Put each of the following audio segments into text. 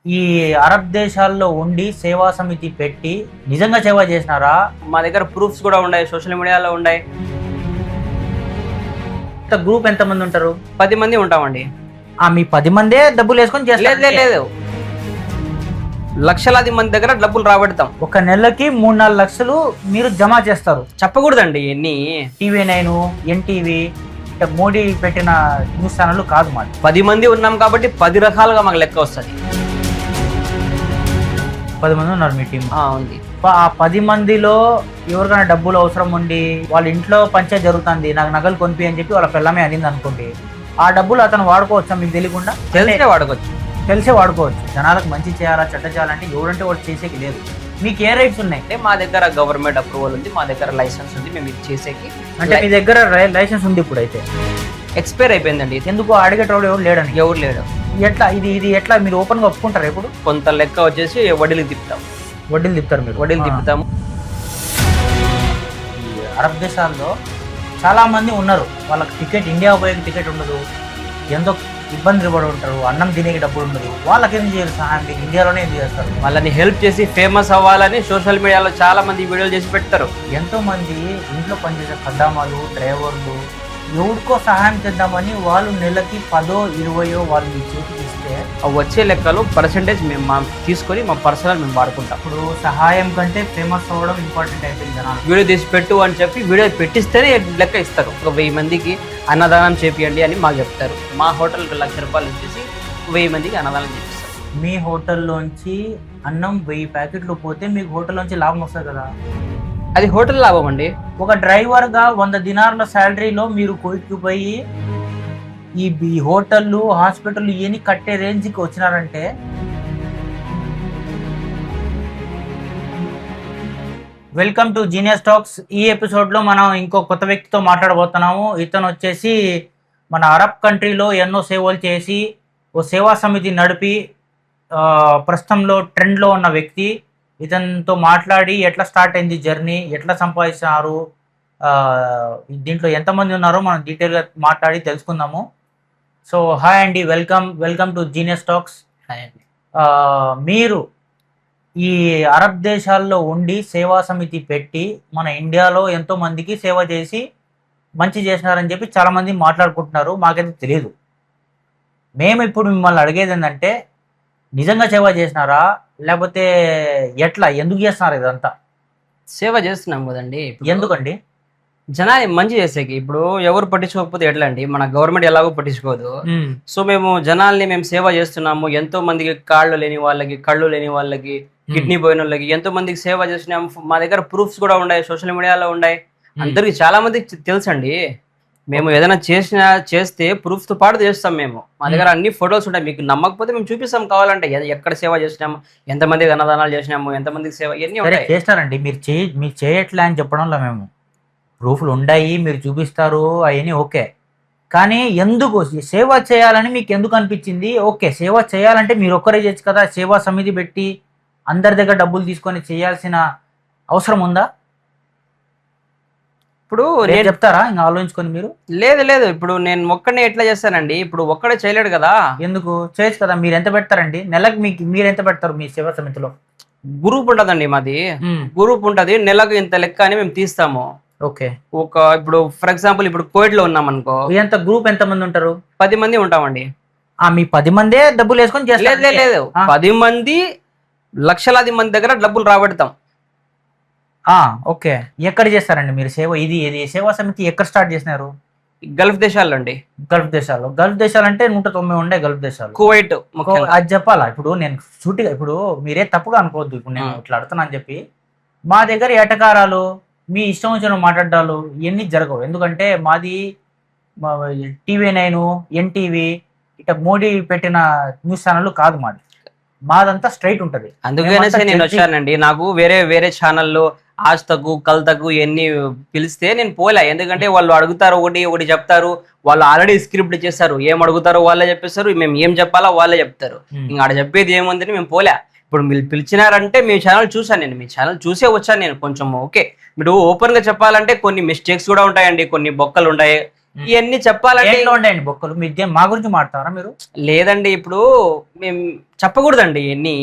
ఈ అరబ్ దేశాల్లో ఉండి సేవా సమితి పెట్టి నిజంగా సేవ చేసినారా? మా దగ్గర ప్రూఫ్స్ కూడా ఉన్నాయి, సోషల్ మీడియాలో ఉన్నాయి. గ్రూప్ ఎంత మంది ఉంటారు? 10 మంది ఉంటామండి. మీ 10 మందే డబ్బులు వేసుకొని చేస్తారు? లేదు, లక్షలాది మంది దగ్గర డబ్బులు రాబెడతాం. ఒక నెలకి 3-4 లక్షలు మీరు జమ చేస్తారు. చెప్పకూడదండి ఎన్ని. TV9, NTV, మోడీ పెట్టిన న్యూస్ ఛానల్ కాదు మాది. 10 మంది ఉన్నాం కాబట్టి 10 రకాలుగా మాకు లెక్క వస్తుంది. 10 మంది ఉన్నారు మీ టీం. ఉంది. ఆ 10 మందిలో ఎవరికైనా డబ్బులు అవసరం ఉండి వాళ్ళ ఇంట్లో పంచాయతీ జరుగుతుంది, నాకు నగలు కొనిపి అని చెప్పి వాళ్ళ పిల్లమే అనింది అనుకోండి, ఆ డబ్బులు అతను వాడుకోవచ్చా మీకు తెలియకుండా? తెలిసే వాడుకోవచ్చు. జనాలకు మంచి చేయాలా, చెడ్డ చేయాలంటే ఎవరంటే వాడు చేసేకి లేదు. మీకు ఏ రైట్స్ ఉన్నాయి? అంటే మా దగ్గర గవర్నమెంట్ అప్రూవల్ ఉంది, మా దగ్గర లైసెన్స్ ఉంది, మేము ఇది చేసేకి. అంటే మీ దగ్గర లైసెన్స్ ఉంది, ఇప్పుడు అయితే ఎక్స్పైర్ అయిపోయిందండి. ఎందుకు అడిగేటోడు ఎవరు లేడని? ఎవరు లేడు. ఎట్లా ఇది ఎట్లా మీరు ఓపెన్ గా ఒప్పుకుంటారు? ఎప్పుడు కొంత లెక్క వచ్చేసి వడ్డీలు తిప్పుతాం. వడ్డీలు తిప్పుతారు మీరు? వడ్డీలు తిప్పుతాము. ఈ అరబ్ దేశాల్లో చాలా మంది ఉన్నారు, వాళ్ళకి టికెట్, ఇండియా పోయే టికెట్ ఉండదు, ఎంతో ఇబ్బందులు పడి ఉంటారు, అన్నం తినేకి డబ్బులు ఉండదు. వాళ్ళకి ఏం చేయాలి సహాయం? మీకు ఇండియాలోనే ఏం చేస్తారు? వాళ్ళని హెల్ప్ చేసి ఫేమస్ అవ్వాలని సోషల్ మీడియాలో చాలా మంది వీడియోలు చేసి పెడతారు. ఎంతో మంది ఇంట్లో పనిచేసే ఖద్దామాలు, డ్రైవర్లు ఎవరికో సహాయం చేద్దామని వాళ్ళు నెలకి 10-20 వాళ్ళు మీ చేతికి ఇస్తే వచ్చే లెక్కలు పర్సెంటేజ్ మేము తీసుకొని మా పర్సనల్ మేము వాడుకుంటాం. ఇప్పుడు సహాయం కంటే ఫేమస్ అవ్వడం ఇంపార్టెంట్ అయిపోయింది జనాలు. వీడియో తీసి పెట్టు అని చెప్పి వీడియో పెట్టిస్తేనే లెక్క ఇస్తారు. ఒక 1000 మందికి అన్నదానం చేపియండి అని మాకు చెప్తారు. మా హోటల్కి 1,00,000 రూపాయలు ఇచ్చేసి 1000 మందికి అన్నదానం చేపిస్తారు. మీ హోటల్లోంచి అన్నం 1000 ప్యాకెట్లు పోతే మీకు హోటల్లోంచి లాభం వస్తుంది కదా? అది హోటల్ లాభం అండి. ఒక డ్రైవర్గా 100 దినార్ల శాలరీలో మీరు కొట్టుకుపోయి ఈ హోటళ్ళు, హాస్పిటల్ ఇవన్నీ కట్టే రేంజ్కి వచ్చినారంటే వెల్కమ్ టు జీనియస్ టాక్స్. ఈ ఎపిసోడ్లో మనం ఇంకో కొత్త వ్యక్తితో మాట్లాడబోతున్నాము. ఇతను వచ్చేసి మన అరబ్ కంట్రీలో ఎన్నో సేవలు చేసి ఓ సేవా సమితి నడిపి ప్రస్తుతంలో ట్రెండ్లో ఉన్న వ్యక్తి. ఇతనితో మాట్లాడి ఎట్లా స్టార్ట్ అయింది జర్నీ, ఎట్లా సంపాదించినారు, దీంట్లో ఎంతమంది ఉన్నారో మనం డీటెయిల్గా మాట్లాడి తెలుసుకుందాము. సో హాయ్ అండి, welcome to genius talks. Hi అండి. మీరు ఈ అరబ్ దేశాల్లో ఉండి సేవా సమితి పెట్టి మన ఇండియాలో ఎంతో మందికి సేవ చేసి మంచి చేసినారని చెప్పి చాలామంది మాట్లాడుకుంటున్నారు. మాకైతే తెలియదు. మేము ఇప్పుడు మిమ్మల్ని అడిగేది ఏంటంటే, నిజంగా సేవ చేసినారా, లేకపోతే ఎట్లా, ఎందుకు చేస్తున్నారు ఇదంతా? సేవ చేస్తున్నాం కదండి. ఎందుకండి? జనాన్ని మంచి చేసేకి. ఇప్పుడు ఎవరు పట్టించుకోకపోతే ఎట్లా అండి? మన గవర్నమెంట్ ఎలాగో పట్టించుకోదు. సో మేము సేవ చేస్తున్నాము. ఎంతో మందికి కాళ్ళు లేని వాళ్ళకి, కళ్ళు లేని వాళ్ళకి, కిడ్నీ పోయిన వాళ్ళకి ఎంతో మందికి సేవ చేస్తున్నాము. మా దగ్గర ప్రూఫ్స్ కూడా ఉన్నాయి, సోషల్ మీడియాలో ఉన్నాయి. అందరికి చాలా మందికి తెలుసండి. మేము ఏదైనా చేస్తే ప్రూఫ్ తో పాటు చేస్తాం. మేము మా దగ్గర అన్ని ఫొటోస్ ఉంటాయి. మీకు నమ్మకపోతే మేము చూపిస్తాం కావాలంటే, ఎక్కడ సేవ చేసినాము, ఎంతమందికి అన్నదానాలు చేసినాము, ఎంతమందికి సేవ, ఇవన్నీ ఉంటాయి. చేస్తారండి మీరు చేయట్లే అని చెప్పడంలో మేము ప్రూఫ్లు ఉన్నాయి, మీరు చూపిస్తారు, అవన్నీ ఓకే. కానీ ఎందుకు సేవ చేయాలని మీకు ఎందుకు అనిపించింది? ఓకే, సేవ చేయాలంటే మీరు ఒక్కరే చేయొచ్చు కదా, సేవా సమితి పెట్టి అందరి దగ్గర డబ్బులు తీసుకొని చేయాల్సిన అవసరం ఉందా? ఇప్పుడు నేను చెప్తారా ఇంకా ఆలోచించుకొని మీరు? లేదు, ఇప్పుడు నేను ఒక్కడే ఎట్లా చేస్తానండి? ఇప్పుడు ఒక్కడే చేయలేడు కదా. ఎందుకు చేయొచ్చు కదా? మీరు ఎంత పెడతారండి నెలకు? మీరు ఎంత పెడతారు మీ సేవా సమితిలో? గ్రూప్ ఉంటదండి మాది. గ్రూప్ ఉంటది, నెలకు ఇంత లెక్క అని మేము తీస్తాము. ఓకే. ఇప్పుడు ఫర్ ఎగ్జాంపుల్ ఇప్పుడు కోవిడ్ లో ఉన్నాం అనుకో, ఎంత గ్రూప్ ఎంత మంది ఉంటారు? 10 మంది ఉంటామండి. మీ 10 మందే డబ్బులు వేసుకొని చేస్తారు? లేదు, 10 మంది లక్షలాది మంది దగ్గర డబ్బులు రాబెడతాం. ఓకే. ఎక్కడ చేస్తారండి మీరు సేవ? ఇది సేవా సమితి ఎక్కడ స్టార్ట్ చేసినారు? గల్ఫ్ దేశాల్లో అండి. గల్ఫ్ దేశాలు అంటే 190 ఉండే గల్ఫ్ దేశాలు. కువైట్ అది చెప్పాలా? ఇప్పుడు నేను సూటిగా, ఇప్పుడు మీరే తప్పుగా అనుకోవద్దు, ఇప్పుడు నేను ఇట్లా అడుగుతున్నా అని చెప్పి మా దగ్గర ఎటకారాలు, మీ ఇష్టం వచ్చిన మాట్లాడాలు ఇవన్నీ జరగవు. ఎందుకంటే మాది TV9, NTV, మోడీ పెట్టిన న్యూస్ ఛానల్ కాదు మాదంతా స్ట్రైట్ ఉంటది. అందుకనే నేను వచ్చానండి. నాకు వేరే ఛానల్లో ఆజ్ తగ్గు, కల్ తగ్గు ఇవన్నీ పిలిస్తే నేను పోలే. ఎందుకంటే వాళ్ళు అడుగుతారు, ఒకటి చెప్తారు. వాళ్ళు ఆల్రెడీ స్క్రిప్ట్ చేస్తారు, ఏం అడుగుతారో వాళ్ళే చెప్పేస్తారు, మేము ఏం చెప్పాలో వాళ్ళే చెప్తారు. ఇంకా ఆడ చెప్పేది ఏముందని మేము పోలే. ఇప్పుడు మీరు పిలిచినారంటే మీ ఛానల్ చూసాను, నేను మీ ఛానల్ చూసే వచ్చాను నేను. కొంచెం ఓకే, మీరు ఓపెన్ గా చెప్పాలంటే కొన్ని మిస్టేక్స్ కూడా ఉంటాయండి, కొన్ని బొక్కలు ఉంటాయి. ఇవన్నీ చెప్పాలంటే ఏంట్లో ఉండండి బొక్కలు మీరు మా గురించి మాట్లాడతారా మీరు? లేదండి, ఇప్పుడు మేము చెప్పకూడదండి ఇవన్నీ.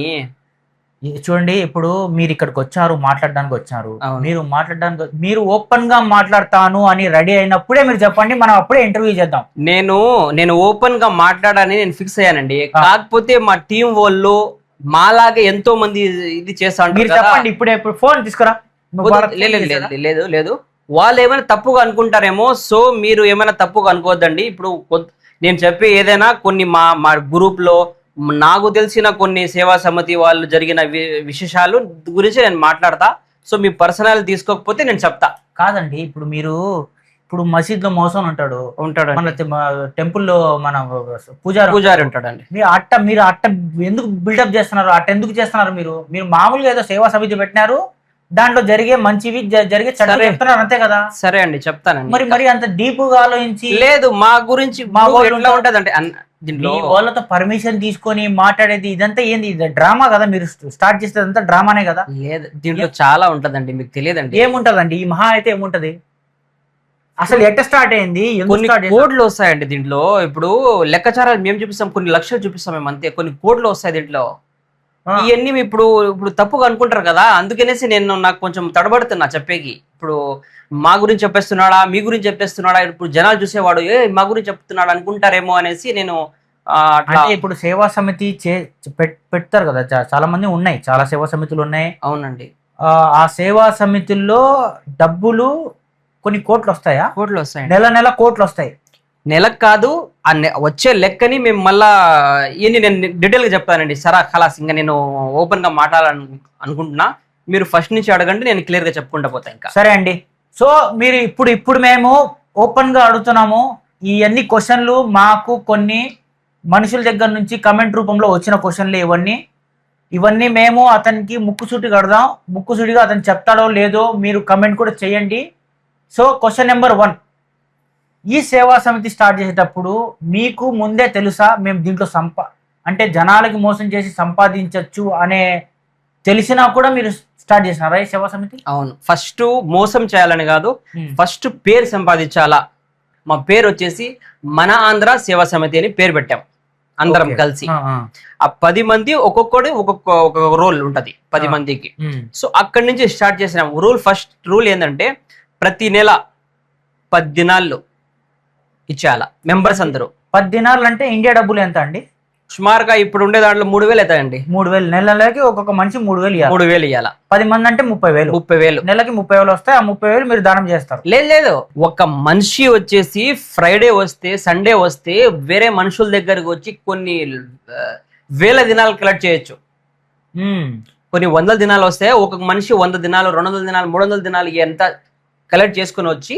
చూడండి, ఇప్పుడు మీరు ఇక్కడికి వచ్చారు, మాట్లాడడానికి వచ్చారు. అవును. మీరు ఓపెన్ గా మాట్లాడతాను అని రెడీ అయినప్పుడే మీరు చెప్పండి, మనం అప్పుడే ఇంటర్వ్యూ చేద్దాం. నేను ఓపెన్ గా మాట్లాడాలని నేను ఫిక్స్ అయ్యానండి. కాకపోతే మా టీం వాళ్ళు మాలాగే ఎంతో మంది ఇది చేస్తా మీరు ఉంటారు కదా. చెప్పండి ఇప్పుడే, ఇప్పుడు ఫోన్ తీసుకురా. లేదు లేదు, వాళ్ళు ఏమైనా తప్పుగా అనుకుంటారేమో. సో మీరు ఏమైనా తప్పుగా అనుకోవద్దండి. ఇప్పుడు నేను చెప్పే ఏదైనా కొన్ని మా గ్రూప్ లో నాకు తెలిసిన కొన్ని సేవా సమితి వాళ్ళు జరిగిన విశేషాలు గురించి నేను మాట్లాడతా. సో మీ పర్సనల్ తీసుకోకపోతే నేను చెప్తా. కాదండి, ఇప్పుడు మసీద్ లో మోసం ఉంటాడు, మన టెంపుల్లో మన పూజారి ఉంటాడండి. మీరు అట్ట ఎందుకు బిల్డప్ చేస్తున్నారు? అట్ట ఎందుకు చేస్తున్నారు? మీరు మామూలుగా ఏదో సేవా సమితి పెట్టినారు, దాంట్లో జరిగే మంచివి జరిగే చెడ్డలు చెప్తున్నారు, అంతే కదా? సరే అండి, చెప్తానండి. మరి అంత డీప్ గా ఆలోచించి లేదు, మా గురించి ఎట్లా ఉంటదంటే దీంట్లో వాళ్ళతో పర్మిషన్ తీసుకొని మాట్లాడేది ఇదంతా ఏంది? ఇది డ్రామా కదా? మీరు స్టార్ట్ చేసేదంతా డ్రామానే కదా? లేదు, దీంట్లో చాలా ఉంటదండి, మీకు తెలియదండి. ఏముంటదండి? ఈ మహా అయితే ఏముంటది అసలు? ఎట్ట స్టార్ట్ అయింది? కొన్ని కోడ్లు వస్తాయండి దీంట్లో. ఇప్పుడు లెక్కచారాలు మేము చూపిస్తాం, కొన్ని లక్షలు చూపిస్తాం మేము, అంతే. కొన్ని కోడ్లు వస్తాయి దీంట్లో. ఇవన్నీ ఇప్పుడు తప్పుగా అనుకుంటారు కదా, అందుకనేసి నాకు కొంచెం తడబడుతున్నా చెప్పేకి. ఇప్పుడు మా గురించి చెప్పేస్తున్నాడా, మీ గురించి చెప్పేస్తున్నాడా, ఇప్పుడు జనాలు చూసేవాడు మా గురించి చెప్తున్నాడు అనుకుంటారేమో అనేసి నేను అట్లా. ఇప్పుడు సేవా సమితి పెడతారు కదా, చాలా మంది ఉన్నాయి, చాలా సేవా సమితులు ఉన్నాయి. అవునండి. ఆ సేవా సమితుల్లో డబ్బులు కొన్ని కోట్లు వస్తాయా? కోట్లు వస్తాయి, నెల కోట్లు వస్తాయి. నెలకు కాదు, వచ్చే లెక్కని మేము మళ్ళా ఇవన్నీ నేను డీటెయిల్ గా చెప్తానండి. సరా ఖలాస్, ఇంకా నేను ఓపెన్ గా మాట్లాడాలనుకుంటున్నా. మీరు ఫస్ట్ నుంచి అడగండి, నేను క్లియర్ గా చెప్పుకుంటా పోతా. ఇంకా సరే అండి. సో మీరు ఇప్పుడు మేము ఓపెన్ గా అడుగుతున్నాము. ఈ అన్ని క్వశ్చన్లు మాకు కొన్ని మనుషుల దగ్గర నుంచి కమెంట్ రూపంలో వచ్చిన క్వశ్చన్లు ఇవన్నీ మేము అతనికి ముక్కుసూటి కడదాం. ముక్కుసూటిగా అతను చెప్తాడో లేదో మీరు కమెంట్ కూడా చేయండి. సో క్వశ్చన్ నెంబర్ 1, ఈ సేవా సమితి స్టార్ట్ చేసేటప్పుడు మీకు ముందే తెలుసా మేము దీంట్లో అంటే జనాలకి మోసం చేసి సంపాదించవచ్చు అనే తెలిసినా కూడా మీరు స్టార్ట్ చేసినారా ఈ సేవా సమితి? అవును, ఫస్ట్ మోసం చేయాలని కాదు, ఫస్ట్ పేరు సంపాదించాలా. మా పేరు వచ్చేసి మన ఆంధ్ర సేవా సమితి అని పేరు పెట్టాం అందరం కలిసి. ఆ 10 మంది ఒక్కొక్కటి ఒక్కొక్క రోల్ ఉంటది 10 మందికి. సో అక్కడి నుంచి స్టార్ట్ చేసినాం. ఫస్ట్ రూల్ ఏంటంటే ప్రతి నెల 10 దినాల్లో ఇచ్చేయాల మెంబర్స్ అందరూ. 10 దినాలు అంటే ఇండియా డబ్బులు ఎంత అండి? సుమారుగా ఇప్పుడు ఉండే దాంట్లో 3,000 అవుతాయండి. 3,000 నెలలకి ఒక్కొక్క మనిషి 3,000 ఇవ్వాలి. 10 మంది అంటే 30,000. నెలకి 30,000 వస్తాయి. ఆ 30,000 మీరు దానం చేస్తారు? లేదు, ఒక మనిషి వచ్చేసి ఫ్రైడే వస్తే, సండే వస్తే వేరే మనుషుల దగ్గరకు వచ్చి కొన్ని వేల దినాలు కలెక్ట్ చేయొచ్చు. కొన్ని 100 దినాలు వస్తే ఒక్కొక్క మనిషి 100 దినాలు, 200 దినాలు, 300 దినాలు ఎంత కలెక్ట్ చేసుకుని వచ్చి,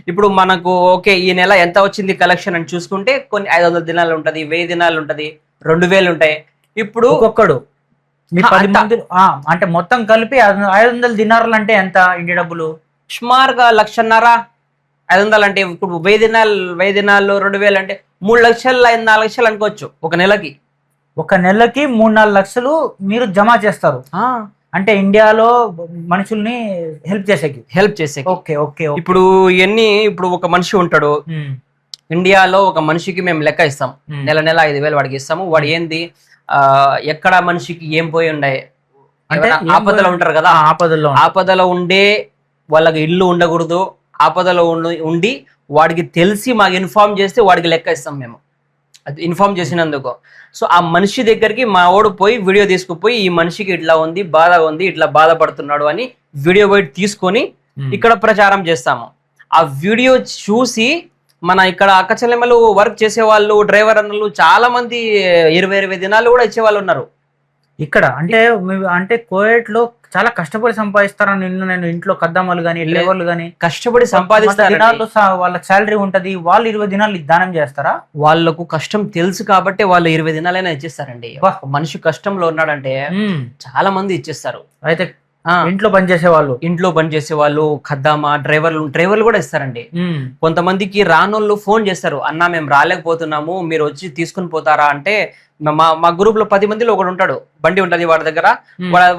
ఇప్పుడు మనకు ఓకే ఈ నెల ఎంత వచ్చింది కలెక్షన్ అని చూసుకుంటే కొన్ని 500 దినాలు ఉంటది, 1000 దినాలు ఉంటది, 2000 ఉంటాయి. ఇప్పుడు ఒక్కొక్కడు మీ 10 మంది అంటే మొత్తం కలిపి 500 దినారులు అంటే ఎంత ఇండియా డబ్బులు? సుమారుగా 1,50,000. 500 అంటే ఇప్పుడు 1000 దినాలు 2000 అంటే 3 లక్షలు 4 లక్షలు అనుకోవచ్చు ఒక నెలకి. 3-4 లక్షలు మీరు జమ చేస్తారు అంటే ఇండియాలో మనుషుల్ని హెల్ప్ చేసేకి. ఓకే. ఇప్పుడు ఇవన్నీ, ఇప్పుడు ఒక మనిషి ఉంటాడు ఇండియాలో, ఒక మనిషికి మేము లెక్క ఇస్తాం, నెల 5,000 వాడికి ఇస్తాము. వాడు ఏంది ఎక్కడ మనిషికి ఏం పోయి ఉండే అంటే ఆపదలో ఉంటారు కదా, ఆపదలో ఉండే వాళ్ళకి ఇల్లు ఉండకూడదు, ఆపదలో ఉండి వాడికి తెలిసి మాకు ఇన్ఫార్మ్ చేస్తే వాడికి లెక్క ఇస్తాం మేము, అది ఇన్ఫార్మ్ చేసినందుకు. సో ఆ మనిషి దగ్గరికి మా వాడు పోయి వీడియో తీసుకుపోయి ఈ మనిషికి ఇట్లా ఉంది, బాధ ఉంది, ఇట్లా బాధపడుతున్నాడు అని వీడియో బయట తీసుకొని ఇక్కడ ప్రచారం చేస్తాము. ఆ వీడియో చూసి మన ఇక్కడ అక్కచెల్లెమ్మలు వర్క్ చేసే వాళ్ళు, డ్రైవర్ అన్నలు చాలా మంది 20 దినాలు కూడా ఇచ్చే వాళ్ళు ఉన్నారు ఇక్కడ. అంటే కోయట్ లో చాలా కష్టపడి సంపాదిస్తారని నేను ఇంట్లో కద్దమ్మలు కానీ డ్రైవర్లు కానీ కష్టపడి సంపాదిస్తారు. వాళ్ళకి శాలరీ ఉంటది, వాళ్ళు 20 దినాలు దానం చేస్తారా? వాళ్ళకు కష్టం తెలుసు కాబట్టి వాళ్ళు 20 దినాలైనా ఇచ్చేస్తారండి. మనిషి కష్టంలో ఉన్నాడంటే చాలా మంది ఇచ్చేస్తారు. అయితే ఇంట్లో పనిచేసే వాళ్ళు ఖద్దామా డ్రైవర్లు కూడా ఇస్తారండి. కొంతమందికి రానోళ్ళు ఫోన్ చేస్తారు, అన్నా మేము రాలేకపోతున్నాము, మీరు వచ్చి తీసుకుని పోతారా అంటే, మా గ్రూప్ లో 10 మందిలో ఒకడు ఉంటాడు, బండి ఉంటది వాడి దగ్గర,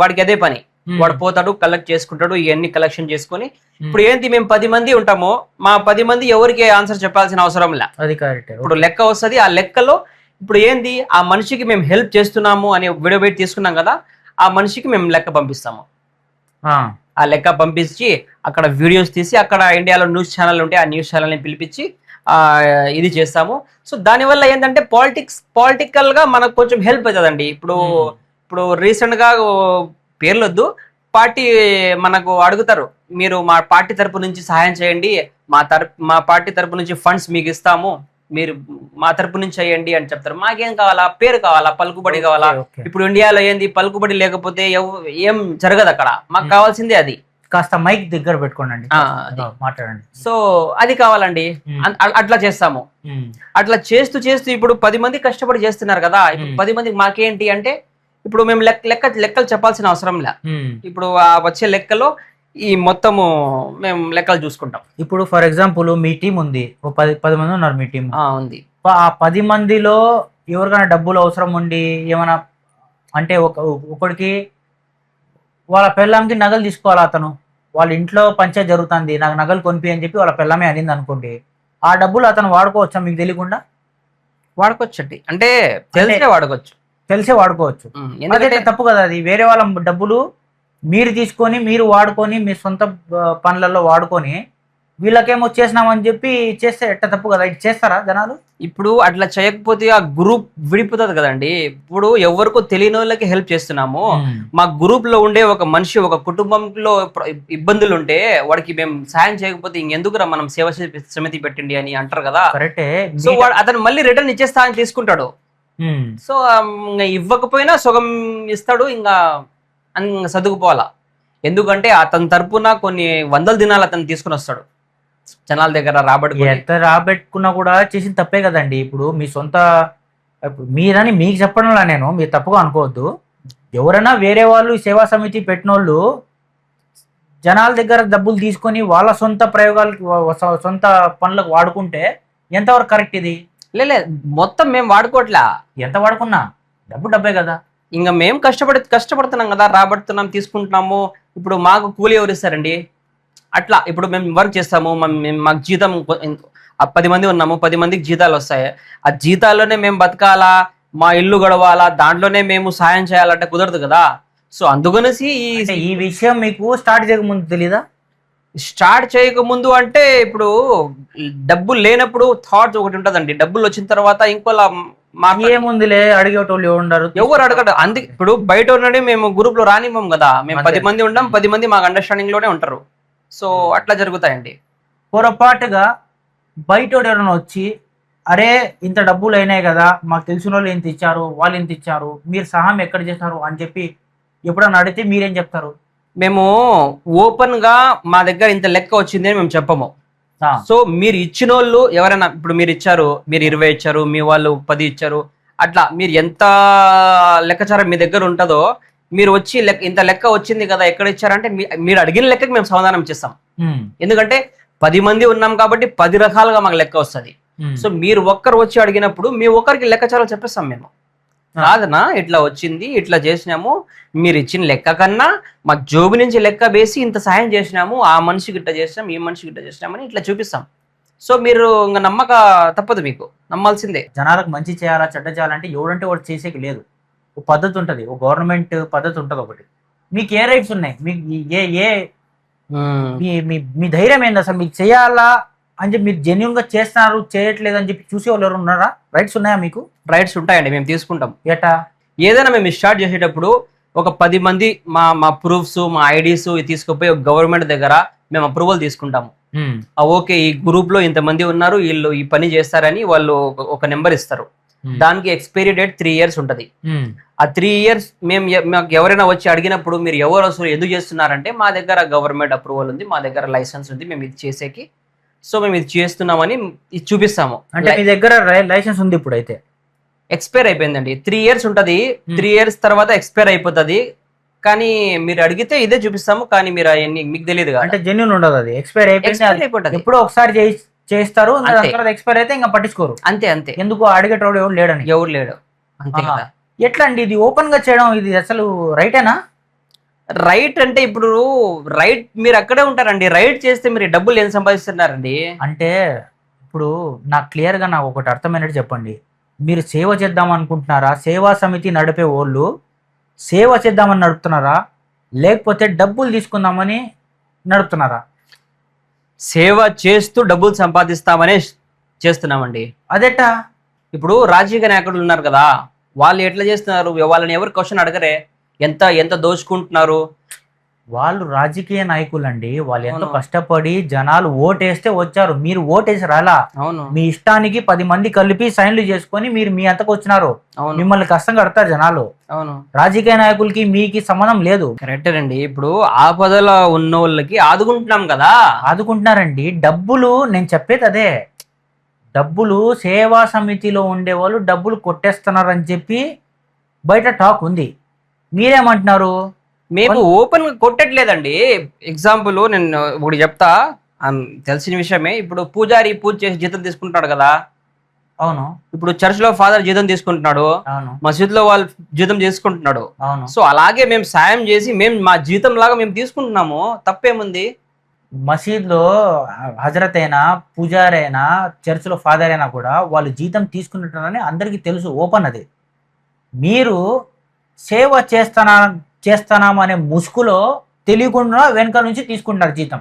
వాడికి అదే పని, వాడు పోతాడు, కలెక్ట్ చేసుకుంటాడు, ఇవన్నీ కలెక్షన్ చేసుకొని ఇప్పుడు ఏంటి మేము 10 మంది ఉంటాము, మా 10 మంది ఎవరికి ఆన్సర్ చెప్పాల్సిన అవసరం లే. అది కరెక్ట్. ఇప్పుడు లెక్క వస్తుంది, ఆ లెక్కలో ఇప్పుడు ఏంది ఆ మనిషికి మేము హెల్ప్ చేస్తున్నాము అని వీడియో పెట్టి తీసుకున్నాం కదా, ఆ మనిషికి మేము లెక్క పంపిస్తాము. ఆ లెక్క పంపించి అక్కడ వీడియోస్ తీసి అక్కడ ఇండియాలో న్యూస్ ఛానల్ ఉంటే ఆ న్యూస్ ఛానల్ని పిలిపించి ఇది చేస్తాము. సో దానివల్ల ఏంటంటే పొలిటికల్ గా మనకు కొంచెం హెల్ప్ అవుతుందండి. ఇప్పుడు రీసెంట్ గా పేర్లు వద్దు, పార్టీ మనకు అడుగుతారు, మీరు మా పార్టీ తరపు నుంచి సహాయం చేయండి, మా పార్టీ తరపు నుంచి ఫండ్స్ మీకు ఇస్తాము, మీరు మా తరపు నుంచి చేయండి అని చెప్తారు. మాకేం కావాలా? పేరు కావాలా, పలుకుబడి కావాలా. ఇప్పుడు ఇండియాలో ఏంది, పలుకుబడి లేకపోతే ఏం జరగదు అక్కడ. మాకు కావాల్సిందే అది. కాస్త మైక్ దగ్గర పెట్టుకోండి, మాట్లాడండి. సో అది కావాలండి, అట్లా చేస్తాము. అట్లా చేస్తూ ఇప్పుడు 10 మంది కష్టపడి చేస్తున్నారు కదా, ఇప్పుడు 10 మందికి మాకేంటి అంటే ఇప్పుడు మేము లెక్కలు చెప్పాల్సిన అవసరం లే. ఇప్పుడు వచ్చే లెక్కలో ఈ మొత్తము మేము లెక్కలు చూసుకుంటాం. ఇప్పుడు ఫర్ ఎగ్జాంపుల్ మీ టీం ఉంది, 10 మంది ఉన్నారు మీ టీం ఉంది. ఆ 10 మందిలో ఎవరికైనా డబ్బులు అవసరం ఉండి ఏమైనా అంటే ఒకడికి వాళ్ళ పెళ్ళాంకి నగలు తీసుకోవాలి, అతను వాళ్ళ ఇంట్లో పంచాయతీ జరుగుతుంది, నాకు నగలు కొనిపి అని చెప్పి వాళ్ళ పెళ్ళమే అనింది అనుకోండి, ఆ డబ్బులు అతను వాడుకోవచ్చా? మీకు తెలియకుండా వాడుకోవచ్చండి, అంటే తెలిసే వాడుకోవచ్చు. ఎందుకంటే తప్పు కదా అది. వేరే వాళ్ళ డబ్బులు మీరు తీసుకొని మీరు వాడుకొని మీ సొంత పనులలో వాడుకొని వీళ్ళకేమో చేసినామని చెప్పి చేస్తే ఎట్ట తప్పు కదా. ఇది చేస్తారా జనాలు? ఇప్పుడు అట్లా చేయకపోతే ఆ గ్రూప్ విడిపోతుంది కదండి. ఇప్పుడు ఎవరికో తెలియని వాళ్ళకి హెల్ప్ చేస్తున్నాము, మా గ్రూప్ లో ఉండే ఒక మనిషి, ఒక కుటుంబంలో ఇబ్బందులు ఉంటే వాడికి మేము సాయం చేయకపోతే ఇంకెందుకురా మనం సేవ సమితి పెట్టండి అని అంటారు కదా. కరెక్టే. సో వాడు అతను మళ్ళీ రిటర్న్ ఇచ్చేస్తా అని తీసుకుంటాడు. సో ఇవ్వకపోయినా సగం ఇస్తాడు, ఇంకా చదువుకోవాలా. ఎందుకంటే అతని తరపున కొన్ని 100 దినాలు అతను తీసుకుని వస్తాడు జనాల దగ్గర రాబెట్టుకున్నా కూడా చేసిన తప్పే కదండి. ఇప్పుడు మీ సొంత మీరని మీకు చెప్పడంలా నేను, మీరు తప్పుగా అనుకోవద్దు. ఎవరైనా వేరే వాళ్ళు సేవా సమితి పెట్టిన వాళ్ళు జనాల దగ్గర డబ్బులు తీసుకొని వాళ్ళ సొంత ప్రయోగాలకు సొంత పనులకు వాడుకుంటే ఎంతవరకు కరెక్ట్ ఇది? లేదు, మొత్తం మేము వాడుకోవట్లా. ఎంత వాడుకున్నా డబ్బే కదా. ఇంకా మేము కష్టపడుతున్నాం కదా, రాబడుతున్నాం, తీసుకుంటున్నాము. ఇప్పుడు మాకు కూలి ఎవరు ఇస్తారండి? అట్లా ఇప్పుడు మేము వర్క్ చేస్తాము, మాకు జీతం 10 మంది ఉన్నాము, 10 మందికి జీతాలు వస్తాయి. ఆ జీతాల్లోనే మేము బతకాలా, మా ఇల్లు గడవాలా, దాంట్లోనే మేము సాయం చేయాలంటే కుదరదు కదా. సో అందుకనేసి ఈ విషయం మీకు స్టార్ట్ చేయకముందు తెలీదా? స్టార్ట్ చేయకముందు అంటే ఇప్పుడు డబ్బులు లేనప్పుడు థాట్స్ ఒకటి ఉంటుందండి, డబ్బులు వచ్చిన తర్వాత ఇంకోలా ఏముందిలే అడిగేటోళ్ళు ఎవరు అడగడు. అందుకే ఇప్పుడు బయట ఉన్నది మేము గ్రూప్ లో రానివ్వం కదా. మేము 10 మంది ఉంటాం, 10 మంది మాకు అండర్స్టాండింగ్ లోనే ఉంటారు. సో అట్లా జరుగుతాయండి. పొరపాటుగా బయట ఎవరైనా వచ్చి అరే ఇంత డబ్బులు అయినాయి కదా, మాకు తెలిసిన వాళ్ళు ఎంత ఇచ్చారు, వాళ్ళు ఎంత ఇచ్చారు, మీరు సహాయం ఎక్కడ చేశారు అని చెప్పి ఎప్పుడన్నా అడిగితే మీరేం చెప్తారు? మేము ఓపెన్ గా మా దగ్గర ఇంత లెక్క వచ్చింది అని మేము చెప్పము. సో మీరు ఇచ్చిన వాళ్ళు ఎవరైనా, ఇప్పుడు మీరు ఇచ్చారు, మీరు 20 ఇచ్చారు, మీ వాళ్ళు 10 ఇచ్చారు, అట్లా మీరు ఎంత లెక్కచారం మీ దగ్గర ఉంటుందో మీరు వచ్చి ఇంత లెక్క వచ్చింది కదా ఎక్కడ ఇచ్చారంటే మీరు అడిగిన లెక్కకి మేము సమాధానం ఇచ్చేస్తాం. ఎందుకంటే 10 మంది ఉన్నాం కాబట్టి 10 రకాలుగా మాకు లెక్క వస్తుంది. సో మీరు ఒక్కరు వచ్చి అడిగినప్పుడు మీ ఒక్కరికి లెక్కచారం చెప్పేస్తాం మేము. కాదనా ఇట్లా వచ్చింది, ఇట్లా చేసినాము, మీరు ఇచ్చిన లెక్క కన్నా మా జోబు నుంచి లెక్క వేసి ఇంత సాయం చేసినాము, ఆ మనిషికి ఇట్లా చేసినాం, ఈ మనిషికి ఇట్లా చేసినామని ఇట్లా చూపిస్తాం. సో మీరు ఇంకా నమ్మక తప్పదు, మీకు నమ్మాల్సిందే. జనాలకు మంచి చేయాలా చెడ్డ చేయాలంటే ఎవడంటే వాడు చేసేకి లేదు. ఒక పద్ధతి ఉంటుంది, ఒక గవర్నమెంట్ పద్ధతి ఉంటుంది ఒకటి. మీకు ఏ రైట్స్ ఉన్నాయి? మీకు మీ ధైర్యం ఏంది అసలు? మీకు చేయాలా అని చెప్పి మీరు జెన్యున్ గా చేస్తున్నారు, చేయట్లేదు అని చెప్పి చూసే వాళ్ళు ఎవరు ఉన్నారా? రైట్స్ ఉన్నాయా మీకు? రైట్స్ ఉంటాయండి, మేము తీసుకుంటాం. ఎటా? ఏదైనా మేము స్టార్ట్ చేసేటప్పుడు ఒక 10 మంది మా ప్రూఫ్స్, మా ఐడీస్ తీసుకుపోయి గవర్నమెంట్ దగ్గర మేము అప్రూవల్ తీసుకుంటాము. ఓకే ఈ గ్రూప్ లో ఇంతమంది ఉన్నారు, వీళ్ళు ఈ పని చేస్తారని వాళ్ళు ఒక నెంబర్ ఇస్తారు. దానికి ఎక్స్పైరీ డేట్ 3 years ఉంటది. ఆ 3 years మాకు ఎవరైనా వచ్చి అడిగినప్పుడు మీరు ఎవరు అసలు ఎందుకు చేస్తున్నారంటే మా దగ్గర గవర్నమెంట్ అప్రూవల్ ఉంది, మా దగ్గర లైసెన్స్ ఉంది, మేము ఇది చేసేకి, సో మేము ఇది చేస్తున్నామని ఇది చూపిస్తాము. అంటే మీ దగ్గర లైసెన్స్ ఉంది? ఇప్పుడు అయితే ఎక్స్పైర్ అయిపోయిందండి. 3 years ఉంటది, 3 years తర్వాత ఎక్స్పైర్ అయిపోతుంది. కానీ మీరు అడిగితే ఇదే చూపిస్తాము, కానీ మీరు మీకు తెలియదు అంటే జెన్యూన్ ఉండదు, అది ఎక్స్పైర్ అయిపోయింది. ఎప్పుడో ఒకసారి చేస్తారు, ఎక్స్పైర్ అయితే ఇంకా పట్టించుకోరు. అంతే అంతే. ఎందుకు అడిగేటోడు ఎవరు లేడని? ఎవరు లేడు, అంతే కదా. ఎట్లా అండి ఇది ఓపెన్ గా చేయడం? ఇది అసలు రైటేనా? రైట్ అంటే ఇప్పుడు రైట్ మీరు అక్కడే ఉంటారండి. రైట్ చేస్తే మీరు డబ్బులు ఏం సంపాదిస్తున్నారండి? అంటే ఇప్పుడు నాకు క్లియర్గా నాకు ఒకటి అర్థమైనట్టు చెప్పండి. మీరు సేవ చేద్దాం అనుకుంటున్నారా? సేవా సమితి నడిపే వాళ్ళు సేవ చేద్దామని నడుపుతున్నారా? లేకపోతే డబ్బులు తీసుకుందామని నడుపుతున్నారా? సేవ చేస్తూ డబ్బులు సంపాదిస్తామనే చేస్తున్నామండి. అదెట్టా? ఇప్పుడు రాజకీయ నాయకులు ఉన్నారు కదా, వాళ్ళు ఎట్లా చేస్తున్నారు? వాళ్ళని ఎవరు క్వశ్చన్ అడగరే, ఎంత ఎంత దోచుకుంటున్నారు? వాళ్ళు రాజకీయ నాయకులండి. వాళ్ళు ఎంతో అవును. కష్టపడి జనాలు ఓటేస్తే వచ్చారు. మీరు ఓటేసి రాలా. అవును, మీ ఇష్టానికి 10 మంది కలిపి సైన్లు చేసుకొని మీరు మీ అంతకు వచ్చినారు. అవును, మిమ్మల్ని కష్టం కడతారు జనాలు. అవును. రాజకీయ నాయకులకి మీకు సంబంధం లేదు. కరెక్టేనండి. ఇప్పుడు ఆపదలో ఉన్న వాళ్ళకి ఆదుకుంటున్నాం కదా. ఆదుకుంటున్నారండి. డబ్బులు నేను చెప్పేది అదే. డబ్బులు సేవా సమితిలో ఉండేవాళ్ళు డబ్బులు కొట్టేస్తున్నారని చెప్పి బయట టాక్ ఉంది. మీరేమంటున్నారు? మేము ఓపెన్ గా కొట్టట్లేదండి. ఎగ్జాంపుల్ నేను ఒకటి చెప్తా, తెలిసిన విషయమే. ఇప్పుడు పూజారి పూజ చేసి జీతం తీసుకుంటాడు కదా. అవును, ఇప్పుడు చర్చ్ లో ఫాదర్ జీతం తీసుకుంటున్నాడు, అవును, మసీద్ లో వాళ్ళు జీతం తీసుకుంటున్నాడు. అవును. సో అలాగే మేము సాయం చేసి మేము మా జీతం లాగా మేము తీసుకుంటున్నాము. తప్పేముంది? మసీద్లో హజరత్ అయినా పూజారి అయినా చర్చిలో ఫాదర్ అయినా కూడా వాళ్ళు జీతం తీసుకుంటున్నారని అందరికీ తెలుసు. ఓపెన్ అది. మీరు సేవ చేస్తున్నాం అనే ముసుగులో తెలియకుండా వెనక నుంచి తీసుకుంటారు జీతం.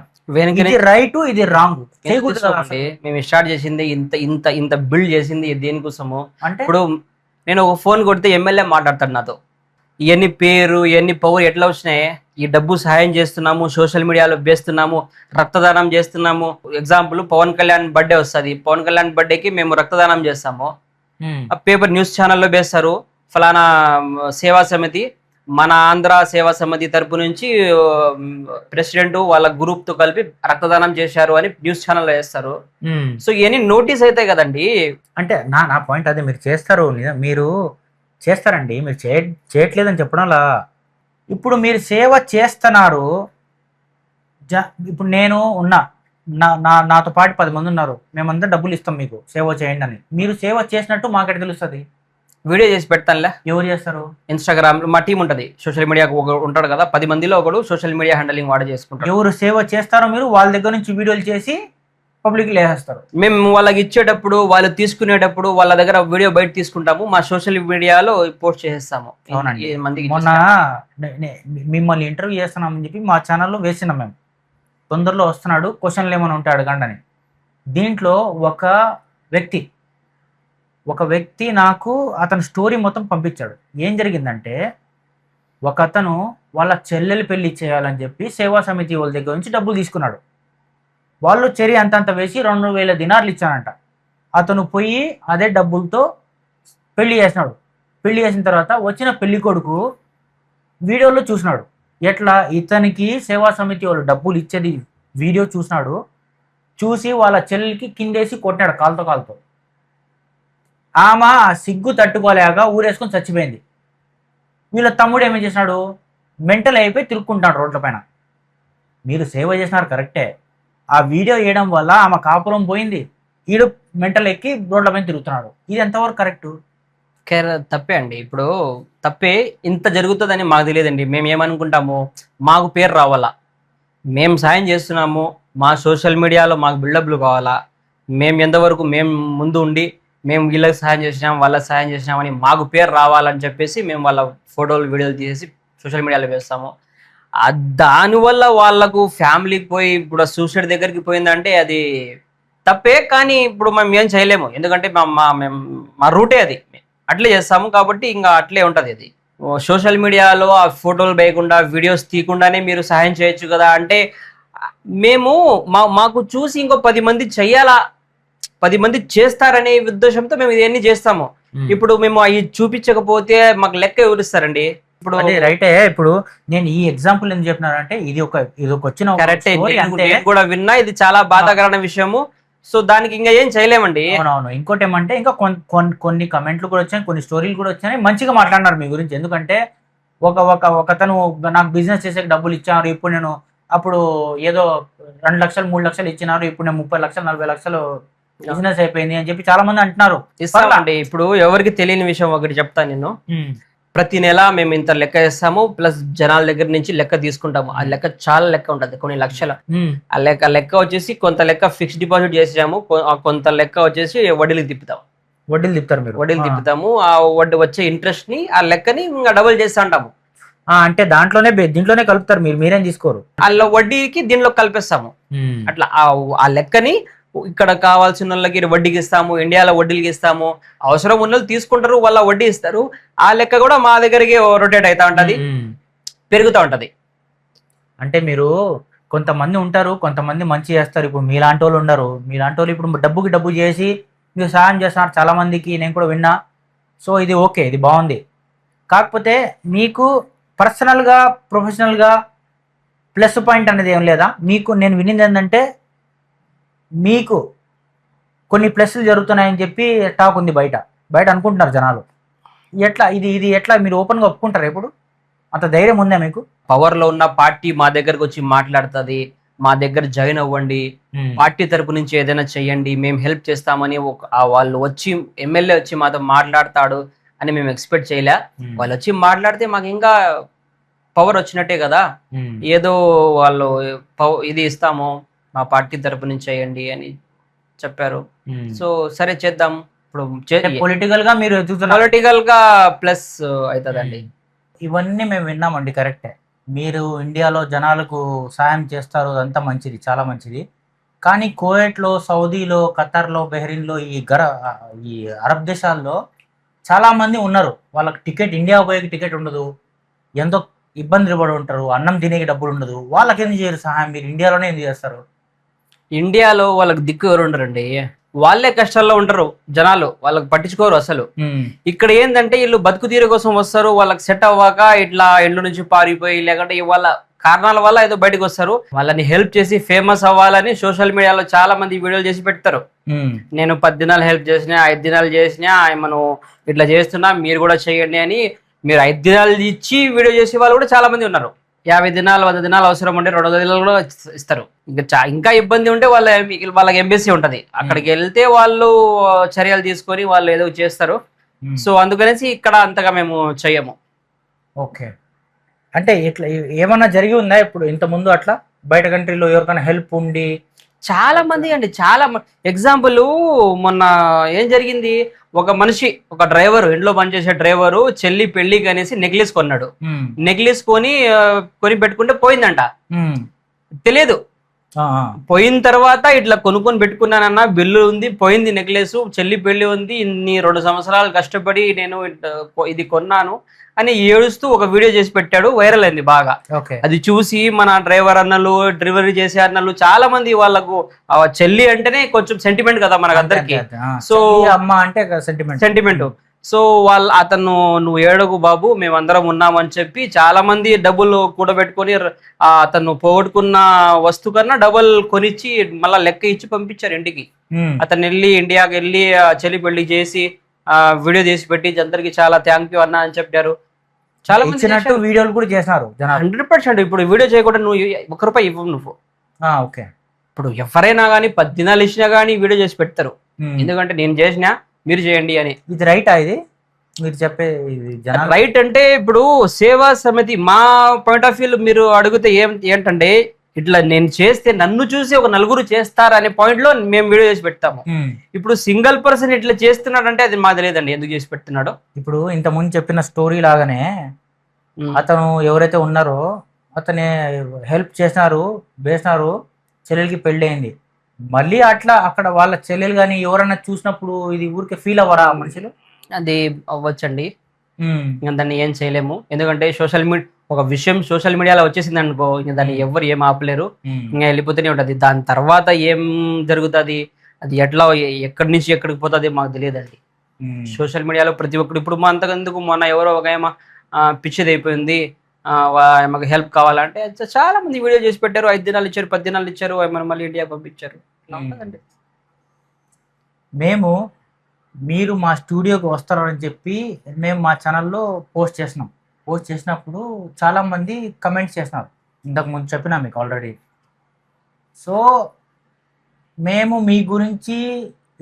ఇది రైట్, ఇది రాంగ్. చేయకూడదు కదా అసలు. మేము స్టార్ట్ చేసింది ఇంత ఇంత ఇంత బిల్డ్ చేసింది దేనికోసము అంటే ఇప్పుడు నేను ఒక ఫోన్ కొడితే ఎమ్మెల్యే మాట్లాడతాడు నాతో. ఇవన్నీ పేరు ఇవన్నీ పవర్ ఎట్లా వచ్చినాయి? ఈ డబ్బు సహాయం చేస్తున్నాము, సోషల్ మీడియాలో వేస్తున్నాము, రక్తదానం చేస్తున్నాము. ఎగ్జాంపుల్ పవన్ కళ్యాణ్ బర్త్డే వస్తుంది, పవన్ కళ్యాణ్ బర్త్డేకి మేము రక్తదానం చేస్తాము. ఆ పేపర్ న్యూస్ ఛానల్లో వేస్తారు, ఫలానా సేవా సమితి, మన ఆంధ్ర సేవా సమితి తరపు నుంచి ప్రెసిడెంట్ వాళ్ళ గ్రూప్ తో కలిపి రక్తదానం చేశారు అని న్యూస్ ఛానల్లో వేస్తారు. సో ఇవన్నీ నోటీస్ అవుతాయి కదండి. అంటే నా పాయింట్ అదే. మీరు చేస్తారు, మీరు చేస్తారండి. మీరు చేయట్లేదని చెప్పడంలా. ఇప్పుడు మీరు సేవ చేస్తున్నారు. ఇప్పుడు నేను ఉన్నా, నాతో పాటు 10 మంది ఉన్నారు. మేమంతా డబ్బులు ఇస్తాం మీకు సేవ చేయండి అని. మీరు సేవ చేసినట్టు మాకెట తెలుస్తుంది? వీడియో చేసి పెడతానులే. ఎవరు చేస్తారు? ఇన్స్టాగ్రామ్ మా టీం ఉంటుంది, సోషల్ మీడియాకు ఉంటాడు కదా, 10 మందిలో ఒకడు సోషల్ మీడియా హ్యాండలింగ్ వాడే చేసుకుంటారు. ఎవరు సేవ చేస్తారో మీరు వాళ్ళ దగ్గర నుంచి వీడియోలు చేసి పబ్లిక్ వేసేస్తారు. మేము వాళ్ళకి ఇచ్చేటప్పుడు, వాళ్ళు తీసుకునేటప్పుడు వాళ్ళ దగ్గర వీడియో బయట తీసుకుంటాము, మా సోషల్ మీడియాలో పోస్ట్ చేసేస్తాము. అవునండి. మందికి మొన్న మిమ్మల్ని ఇంటర్వ్యూ చేస్తున్నామని చెప్పి మా ఛానల్లో వేసినాం మేము. తొందరలో వస్తున్నాడు, క్వశ్చన్లు ఏమైనా ఉంటే అడగండి అని. దీంట్లో ఒక వ్యక్తి నాకు అతని స్టోరీ మొత్తం పంపించాడు. ఏం జరిగిందంటే, ఒక అతను వాళ్ళ చెల్లెలు పెళ్లి చేయాలని చెప్పి సేవా సమితి వాళ్ళ దగ్గర నుంచి డబ్బులు తీసుకున్నాడు. వాళ్ళు చెరి అంతంత వేసి 2000 దినార్లు ఇచ్చానంట. అతను పోయి అదే డబ్బులతో పెళ్లి చేసినాడు. పెళ్లి చేసిన తర్వాత వచ్చిన పెళ్లి కొడుకు వీడియోలో చూసినాడు. ఎట్లా ఇతనికి సేవా సమితి వాళ్ళు డబ్బులు ఇచ్చేది వీడియో చూసినాడు. చూసి వాళ్ళ చెల్లెలికి కిందేసి కొట్టినాడు కాలుతో. ఆమె ఆ సిగ్గు తట్టుకోలేక ఊరేసుకొని చచ్చిపోయింది. వీళ్ళ తమ్ముడు ఏమేం చేసినాడు? మెంటల్ అయిపోయి తిరుక్కుంటాడు రోడ్ల పైన. మీరు సేవ చేసినారు కరెక్టే. ఆ వీడియో వేయడం వల్ల ఆమె కాపురం పోయింది. ఈడు మెంటల్ ఎక్కి రోడ్ల పైన తిరుగుతున్నాడు. ఇది ఎంతవరకు కరెక్ట్? తప్పే అండి. ఇప్పుడు తప్పే. ఇంత జరుగుతుందని మాకు తెలియదండి. మేము ఏమనుకుంటాము, మాకు పేరు రావాలా, మేము సాయం చేస్తున్నాము, మా సోషల్ మీడియాలో మాకు బిల్డప్లు కావాలా, మేము ఎంతవరకు మేము ముందు ఉండి మేము వీళ్ళకి సహాయం చేసినాం, వాళ్ళకి సహాయం చేసినామని మాకు పేరు రావాలని చెప్పేసి మేము వాళ్ళ ఫోటోలు వీడియోలు తీసి సోషల్ మీడియాలో వేస్తాము. దానివల్ల వాళ్ళకు ఫ్యామిలీకి పోయి ఇప్పుడు సూసైడ్ దగ్గరికి పోయిందంటే అది తప్పే. కానీ ఇప్పుడు మేము ఏం చేయలేము, ఎందుకంటే మా రూటే అది, అట్లే చేస్తాము. కాబట్టి ఇంకా అట్లే ఉంటుంది అది. సోషల్ మీడియాలో ఆ ఫోటోలు వేయకుండా వీడియోస్ తీయకుండానే మీరు సహాయం చేయొచ్చు కదా అంటే, మేము మాకు చూసి ఇంకో 10 మంది చెయ్యాలా, 10 మంది చేస్తారనే ఉద్దేశంతో మేము ఇవన్నీ చేస్తాము. ఇప్పుడు మేము అవి చూపించకపోతే మాకు లెక్క ఎవరిస్తారండి? ఇప్పుడు అదే రైటే. ఇప్పుడు నేను ఈ ఎగ్జాంపుల్ ఎందుకు చెప్పినానంటే, ఇది ఒక వచ్చిన కరెక్టే, నేను కూడా విన్నా. ఇది చాలా బాధాకరమైన విషయము. సో దానికి ఇంకా ఏం చేయలేమండి. అవునవును. ఇంకోటి ఏమంటే, ఇంకా కొన్ని కమెంట్లు కూడా వచ్చాయి, కొన్ని స్టోరీలు కూడా వచ్చాయి. మంచిగా మాట్లాడినారు మీ గురించి. ఎందుకంటే ఒకతను నాకు బిజినెస్ చేసే డబ్బులు ఇచ్చారు, ఇప్పుడు నేను అప్పుడు ఏదో 2 లక్షలు 3 లక్షలు ఇచ్చినారు, ఇప్పుడు నేను 30 లక్షలు 40 లక్షలు బిజినెస్ అయిపోయింది అని చెప్పి చాలా మంది అంటున్నారు. ఇస్తామండి. ఇప్పుడు ఎవరికి తెలియని విషయం ఒకటి చెప్తాను నేను. ప్రతి నెల మేము ఇంత లెక్క వేస్తాము, ప్లస్ జనాల దగ్గర నుంచి లెక్క తీసుకుంటాము. ఆ లెక్క చాలా లెక్క ఉంటది, కొన్ని లక్షల. ఆ లెక్క వచ్చేసి కొంత లెక్క ఫిక్స్డ్ డిపాజిట్ చేసాము, కొంత లెక్క వచ్చేసి వడ్డీలు తిప్పుతాం. వడ్డీలు తిప్పుతారు మీరు? వడ్డీలు తిప్పుతాము. ఆ వడ్డీ వచ్చే ఇంట్రెస్ట్ ని ఆ లెక్కని ఇంకా డబుల్ చేస్తా ఉంటాము. అంటే దీంట్లోనే కలుపుతారు మీరు, మీరేం తీసుకోరు? అందులో వడ్డీకి దీనిలో కలిపేస్తాము. అట్లా ఆ లెక్కని ఇక్కడ కావాల్సిన వాళ్ళకి వడ్డీకి ఇస్తాము, ఇండియాలో వడ్డీలకి ఇస్తాము. అవసరం ఉన్న వాళ్ళు తీసుకుంటారు, వాళ్ళ వడ్డీ ఇస్తారు. ఆ లెక్క కూడా మా దగ్గరికి రొటేట్ అవుతా ఉంటది, పెరుగుతూ ఉంటది. అంటే మీరు కొంతమంది ఉంటారు, కొంతమంది మంచి చేస్తారు. ఇప్పుడు మీలాంటి వాళ్ళు ఉండరు. మీలాంటి వాళ్ళు ఇప్పుడు డబ్బు చేసి మీరు సహాయం చేస్తున్నారు చాలా మందికి, నేను కూడా విన్నా. సో ఇది ఓకే, ఇది బాగుంది. కాకపోతే మీకు పర్సనల్గా ప్రొఫెషనల్గా ప్లస్ పాయింట్ అనేది ఏం లేదా మీకు? నేను వినింది ఏంటంటే మీకు కొన్ని ప్లస్లు జరుగుతున్నాయని చెప్పి టాక్ ఉంది, బయట అనుకుంటున్నారు జనాలు. ఎట్లా ఇది ఎట్లా మీరు ఓపెన్గా ఒప్పుకుంటారు? ఎప్పుడు అంత ధైర్యం ఉందా మీకు? పవర్లో ఉన్న పార్టీ మా దగ్గరకు వచ్చి మాట్లాడుతుంది, మా దగ్గర జాయిన్ అవ్వండి, పార్టీ తరపు నుంచి ఏదైనా చెయ్యండి, మేము హెల్ప్ చేస్తామని వాళ్ళు వచ్చి, ఎమ్మెల్యే వచ్చి మాతో మాట్లాడతాడు అని మేము ఎక్స్పెక్ట్ చేయలే. వాళ్ళు వచ్చి మాట్లాడితే మాకు ఇంకా పవర్ వచ్చినట్టే కదా. ఏదో వాళ్ళు ఇది ఇస్తాము, మా పార్టీ తరపు నుంచి చేయండి అని చెప్పారు. సో సరే చేద్దాం. ఇప్పుడు పొలిటికల్ గా ప్లస్ అవుతుందండి. ఇవన్నీ మేము విన్నామండి, కరెక్టే. మీరు ఇండియాలో జనాలకు సాయం చేస్తారు, అదంతా మంచిది, చాలా మంచిది. కానీ కువైట్లో, సౌదీలో, ఖతర్లో, బెహ్రీన్లో, ఈ అరబ్ దేశాల్లో చాలామంది ఉన్నారు. వాళ్ళకి ఇండియా పోయేకి టికెట్ ఉండదు, ఎంతో ఇబ్బందులు పడి ఉంటారు, అన్నం తినేకి డబ్బులు ఉండదు. వాళ్ళకి ఎందుకు చేయరు సహాయం? మీరు ఇండియాలోనే ఎందుకు చేస్తారు? ఇండియాలో వాళ్ళకి దిక్కు ఎవరు ఉండరండి, వాళ్ళే కష్టాల్లో ఉంటారు జనాలు, వాళ్ళకి పట్టించుకోరు అసలు. ఇక్కడ ఏంటంటే వీళ్ళు బతుకు తీరు కోసం వస్తారు, వాళ్ళకి సెట్ అవ్వక ఇట్లా ఇండ్ల నుంచి పారిపోయి, లేకుంటే వాళ్ళ కారణాల వల్ల ఏదో బయటకు వస్తారు. వాళ్ళని హెల్ప్ చేసి ఫేమస్ అవ్వాలని సోషల్ మీడియాలో చాలా మంది వీడియోలు చేసి పెడతారు. నేను 10 దినాలు హెల్ప్ చేసినా, 5 దినాలు చేసినా, మనం ఇట్లా చేస్తున్నా, మీరు కూడా చేయండి అని. మీరు 5 దినాలు ఇచ్చి వీడియో చేసే వాళ్ళు కూడా చాలా మంది ఉన్నారు. 50 దినాలు, 100 దినాలు అవసరం ఉంటే 200 దినాలు కూడా ఇస్తారు. ఇంకా ఇబ్బంది ఉంటే వాళ్ళకి ఎంబెసీ ఉంటది, అక్కడికి వెళ్తే వాళ్ళు చర్యలు తీసుకొని వాళ్ళు ఏదో చేస్తారు. సో అందుకనేసి ఇక్కడ అంతగా మేము చెయ్యము. ఓకే. అంటే ఇట్లా ఏమన్నా జరిగి ఉందా ఇప్పుడు ఇంత ముందు అట్లా బయట కంట్రీలో ఎవరికైనా హెల్ప్ ఉండి? చాలా మంది అండి, చాలా ఎగ్జాంపుల్ మొన్న ఏం జరిగింది, ఒక మనిషి, ఒక డ్రైవర్, ఇంట్లో పనిచేసే డ్రైవరు చెల్లి పెళ్లికి అనేసి నెక్లెస్ కొన్నాడు. నెక్లెస్ కొని పెట్టుకుంటే పోయిందంట, తెలియదు. పోయిన తర్వాత ఇట్లా కొనుక్కొని పెట్టుకున్నానన్న, బిల్లు ఉంది, పోయింది నెక్లెస్, చెల్లి పెళ్లి ఉంది, 2 సంవత్సరాలు కష్టపడి నేను ఇది కొన్నాను అని ఏడుస్తూ ఒక వీడియో చేసి పెట్టాడు, వైరల్ అయింది బాగా. అది చూసి మన డ్రైవర్ అన్నలు, డెలివరీ చేసే అన్నలు చాలా మంది, వాళ్ళకు చెల్లి అంటేనే కొంచెం సెంటిమెంట్ కదా మనకందరికి. సో అమ్మ అంటే సెంటిమెంట్. సో అతను నువ్వు ఏడకు బాబు, మేమందరం ఉన్నామని చెప్పి చాలా మంది డబ్బులు కూడబెట్టుకొని అతను పోగొట్టుకున్న వస్తువు కన్నా డబుల్ కొనిచ్చి మళ్ళా లెక్క ఇచ్చి పంపించారు ఇంటికి. అతను ఇండియాకి వెళ్ళి చెల్లి పెళ్లి చేసి వీడియో చేసి పెట్టి అందరికి చాలా థ్యాంక్ యూ అన్న అని చెప్పారు. చాలా మంది వీడియోలు కూడా చేసినారు 100%. ఇప్పుడు వీడియో చేయకుండా నువ్వు 1 రూపాయి ఇవ్వవు నువ్వు. ఓకే. ఇప్పుడు ఎవరైనా కానీ 10 దినాలు ఇచ్చినా కానీ వీడియో చేసి పెడతారు, ఎందుకంటే నేను చేసినా మీరు చేయండి అని. ఇది రైటా? ఇది మీరు చెప్పే రైట్ అంటే ఇప్పుడు సేవా సమితి మా పాయింట్ ఆఫ్ వ్యూ మీరు అడిగితే ఏంటంటే ఇట్లా నేను చేస్తే నన్ను చూసి ఒక నలుగురు చేస్తారు అనే పాయింట్ లో మేము వీడియో చేసి పెడతాము. ఇప్పుడు సింగిల్ పర్సన్ ఇట్లా చేస్తున్నాడంటే అది మాకు తెలియదండి ఎందుకు చేసి పెడుతున్నాడో. ఇప్పుడు ఇంత ముందు చెప్పిన స్టోరీ లాగానే అతను ఎవరైతే ఉన్నారో అతనే హెల్ప్ చేసినారు, చెల్లెలకి పెళ్లి అయింది. మళ్ళీ అట్లా అక్కడ వాళ్ళ చెల్లెలు కానీ ఎవరైనా చూసినప్పుడు ఇది ఊరికే ఫీల్ అవ్వరా మనుషులు? అది అవ్వచ్చండి, దాన్ని ఏం చేయలేము. ఎందుకంటే ఒక విషయం సోషల్ మీడియాలో వచ్చేసింది అనుకో, ఇంకా దాన్ని ఎవరు ఏం ఆపలేరు, ఇంకా వెళ్ళిపోతూనే ఉంటది. దాని తర్వాత ఏం జరుగుతుంది, అది ఎట్లా ఎక్కడి నుంచి ఎక్కడికి పోతుంది మాకు తెలియదండి. సోషల్ మీడియాలో ప్రతి ఒక్కరు ఇప్పుడు అంతకందుకు మొన్న ఎవరో ఒక ఏమో పిచ్చిది అయిపోయింది, మాకు హెల్ప్ కావాలంటే చాలా మంది వీడియో చేసి పెట్టారు, 5 దినాలు ఇచ్చారు, 10 దినాలు ఇచ్చారు, మళ్ళీ ఇండియా పంపించారు. మీరు మా స్టూడియోకి వస్తారని చెప్పి మేము మా ఛానల్లో పోస్ట్ చేసినప్పుడు చాలా మంది కమెంట్స్ చేసినారు, ఇంతకు ముందు చెప్పినా మీకు ఆల్రెడీ. సో మేము మీ గురించి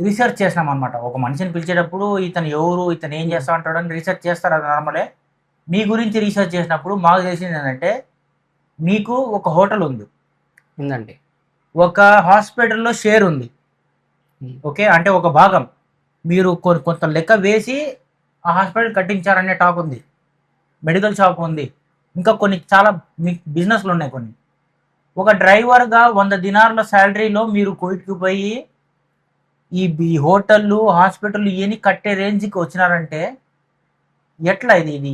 రీసెర్చ్ చేసినాం అనమాట. ఒక మనిషిని పిలిచేటప్పుడు ఇతను ఎవరు, ఇతను ఏం చేస్తా ఉంటాడని రీసెర్చ్ చేస్తారు, అది నార్మలే. మీ గురించి రీసెర్చ్ చేసినప్పుడు మాకు తెలిసింది ఏంటంటే మీకు ఒక హోటల్ ఉంది, ఉందండి. ఒక హాస్పిటల్లో షేర్ ఉంది. ఓకే, అంటే ఒక భాగం మీరు కొంత లెక్క వేసి ఆ హాస్పిటల్ కట్టించారనే టాక్ ఉంది. మెడికల్ షాప్ ఉంది, ఇంకా కొన్ని చాలా మీకు బిజినెస్లు ఉన్నాయి కొన్ని. ఒక డ్రైవర్గా 100 దినార్ల శాలరీలో మీరు కోయిట్కి పోయి ఈ హోటళ్ళు హాస్పిటల్ ఇవన్నీ కట్టే రేంజ్కి వచ్చినారంటే ఎట్లా ఇది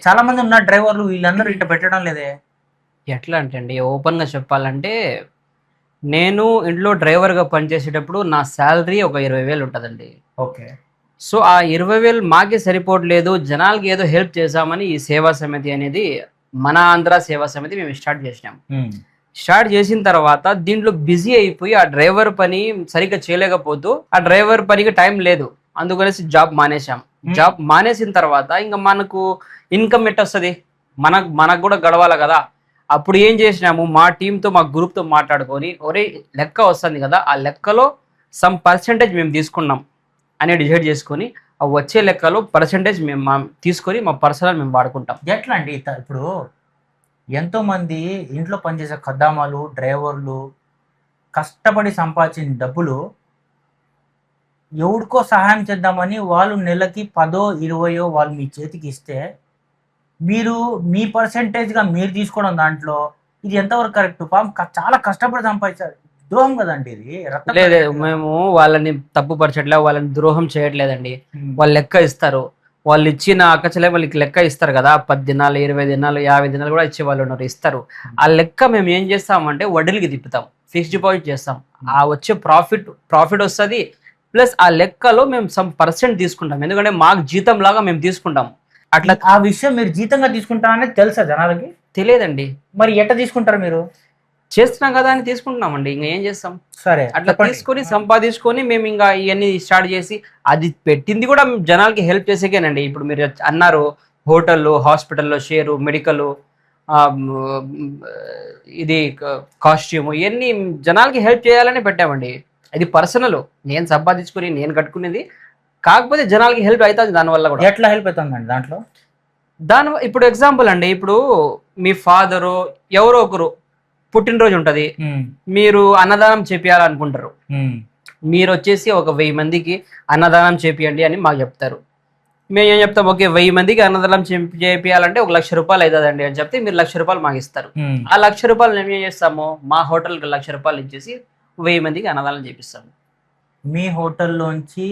చాలా మంది ఉన్నారు డ్రైవర్లు, వీళ్ళందరూ ఇట్లా పెట్టడం లేదే. ఎట్లా అంటే అండి, ఓపెన్గా చెప్పాలంటే నేను ఇంట్లో డ్రైవర్గా పనిచేసేటప్పుడు నా శాలరీ ఒక 20,000 ఉంటుందండి. ఓకే, సో ఆ 20,000 మాకే సరిపోవట్లేదు, జనాలకి ఏదో హెల్ప్ చేసామని ఈ సేవా సమితి అనేది, మన ఆంధ్ర సేవా సమితి మేము స్టార్ట్ చేసినాం. స్టార్ట్ చేసిన తర్వాత దీంట్లో బిజీ అయిపోయి ఆ డ్రైవర్ పని సరిగ్గా చేయలేకపోతూ ఆ డ్రైవర్ పనికి టైం లేదు, అందుకనేసి జాబ్ మానేసాం. జాబ్ మానేసిన తర్వాత ఇంకా మనకు ఇన్కమ్ ఎట్టొస్తుంది, మనకు కూడా గడవాలి కదా. అప్పుడు ఏం చేసినాము, మా టీంతో మా గ్రూప్తో మాట్లాడుకొని ఒరే లెక్క వస్తుంది కదా, ఆ లెక్కలో సమ్ పర్సెంటేజ్ మేము తీసుకున్నాం అని డిసైడ్ చేసుకొని ఆ వచ్చే లెక్కలో పర్సెంటేజ్ మేము తీసుకొని మా పర్సనల్ మేము వాడుకుంటాం. ఎట్లా అండి ఇప్పుడు ఎంతోమంది ఇంట్లో పనిచేసే ఖద్దామాలు డ్రైవర్లు కష్టపడి సంపాదించిన డబ్బులు ఎవరికో సహాయం చేద్దామని వాళ్ళు నెలకి 10, 20 వాళ్ళు మీ చేతికి ఇస్తే మీరు మీ పర్సెంటేజ్గా మీరు తీసుకోవడం దాంట్లో ఇది ఎంతవరకు కరెక్ట్? పాపం చాలా కష్టపడి సంపాదించారు, ద్రోహం కదండి ఇది. లేదు, మేము వాళ్ళని తప్పు పరచట్లేదు, వాళ్ళని ద్రోహం చేయట్లేదండి. వాళ్ళు లెక్క ఇస్తారు, వాళ్ళు ఇచ్చిన అక్కచలే వాళ్ళకి లెక్క ఇస్తారు కదా, 10 దినాలు 20 దినాలు 50 దినాలు కూడా ఇచ్చే వాళ్ళు ఉన్నారు, ఇస్తారు. ఆ లెక్క మేము ఏం చేస్తామంటే వడ్డీలకి తిప్పుతాం, ఫిక్స్డ్ డిపాజిట్ చేస్తాం. ఆ వచ్చే ప్రాఫిట్ వస్తుంది, ప్లస్ ఆ లెక్కలో మేము సమ్ పర్సెంట్ తీసుకుంటాం, ఎందుకంటే మాకు జీతం లాగా మేము తీసుకుంటాం. అట్లా ఆ విషయం మీరు జీతంగా తీసుకుంటారనేది తెలుసా జనాలకి? తెలియదండి. మరి ఎట్లా తీసుకుంటారు మీరు? చేస్తున్నాం కదా అని తీసుకుంటున్నామండి, ఇంకా ఏం చేస్తాం. సరే, అట్లా తీసుకొని సంపాదించుకొని మేము ఇంకా ఇవన్నీ స్టార్ట్ చేసి అది పెట్టింది కూడా జనాలకి హెల్ప్ చేసేకేనండి. ఇప్పుడు మీరు అన్నారు హోటళ్ళు హాస్పిటల్లో షేరు మెడికల్ ఇది కాస్ట్యూమ్ ఇవన్నీ జనాలకి హెల్ప్ చేయాలని పెట్టామండి. అది పర్సనల్, నేను సంపాదించుకొని నేను కట్టుకునేది, కాకపోతే జనాలకి హెల్ప్ అవుతుంది దానివల్ల కూడా. ఎట్లా హెల్ప్ అవుతుందండి దాంట్లో? ఇప్పుడు ఎగ్జాంపుల్ అండి, ఇప్పుడు మీ ఫాదరు ఎవరో ఒకరు పుట్టినరోజు ఉంటుంది, మీరు అన్నదానం చేపియాలనుకుంటారు, మీరు వచ్చేసి ఒక 1000 మందికి అన్నదానం చేపియండి అని మాకు చెప్తారు. మేము ఏం చెప్తాం, ఓకే 1000 మందికి అన్నదానం చేపియాలంటే 1,00,000 రూపాయలు అవుతుందండి అని చెప్తే మీరు 1,00,000 రూపాయలు మాకు ఇస్తారు. ఆ 1,00,000 రూపాయలు మేము ఏం చేస్తాము, మా హోటల్కి 1,00,000 రూపాయలు ఇచ్చేసి 1000 మందికి అన్నదానం చేపిస్తాము. మీ హోటల్లోంచి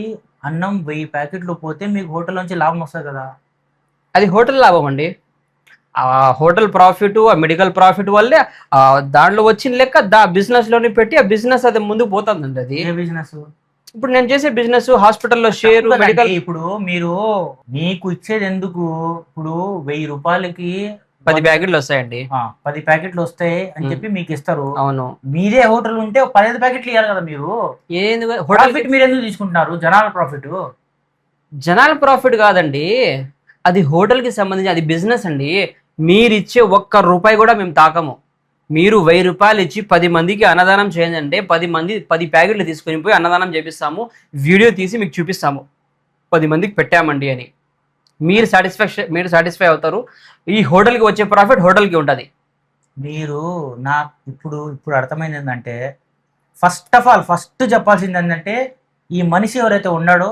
అన్నం 1000 ప్యాకెట్లు పోతే మీకు హోటల్లోంచి లాభం వస్తుంది కదా? అది హోటల్ లాభం అండి. ఆ హోటల్ ప్రాఫిట్, ఆ మెడికల్ ప్రాఫిట్ వల్లే దాంట్లో వచ్చిన లెక్క బిజినెస్ లోని పెట్టి ఆ బిజినెస్ అది ముందుకు పోతుందండి. అది ఏ బిజినెస్? ఇప్పుడు నేను చేసే బిజినెస్ హాస్పిటల్లో షేర్ మెడికల్. ఇప్పుడు మీరు మీకు ఇచ్చేది ఎందుకు? ఇప్పుడు 1000 రూపాయలకి 10 ప్యాకెట్లు వస్తాయండి, 10 ప్యాకెట్లు వస్తాయి అని చెప్పి మీకు ఇస్తారు. అవును, మీదే హోటల్ ఉంటే 15 ప్యాకెట్లు ఇవ్వాలి కదా మీరు. ప్రాఫిట్ మీరు ఎందుకు తీసుకుంటున్నారు? జనాల ప్రాఫిట్. జనాల ప్రాఫిట్ కాదండి, అది హోటల్కి సంబంధించి, అది బిజినెస్ అండి. మీరు ఇచ్చే 1 రూపాయి కూడా మేము తాకము. మీరు 1000 రూపాయలు ఇచ్చి 10 మందికి అన్నదానం చేయండి అంటే 10 ప్యాకెట్లు తీసుకొని పోయి అన్నదానం చేపిస్తాము, వీడియో తీసి మీకు చూపిస్తాము 10 మందికి పెట్టామండి అని. మీరు సాటిస్ఫై అవుతారు. ఈ హోటల్కి వచ్చే ప్రాఫిట్ హోటల్కి ఉంటుంది. మీరు ఇప్పుడు అర్థమైంది ఏంటంటే, ఫస్ట్ ఆఫ్ ఆల్ ఫస్ట్ చెప్పాల్సింది ఏంటంటే, ఈ మనిషి ఎవరైతే ఉన్నాడో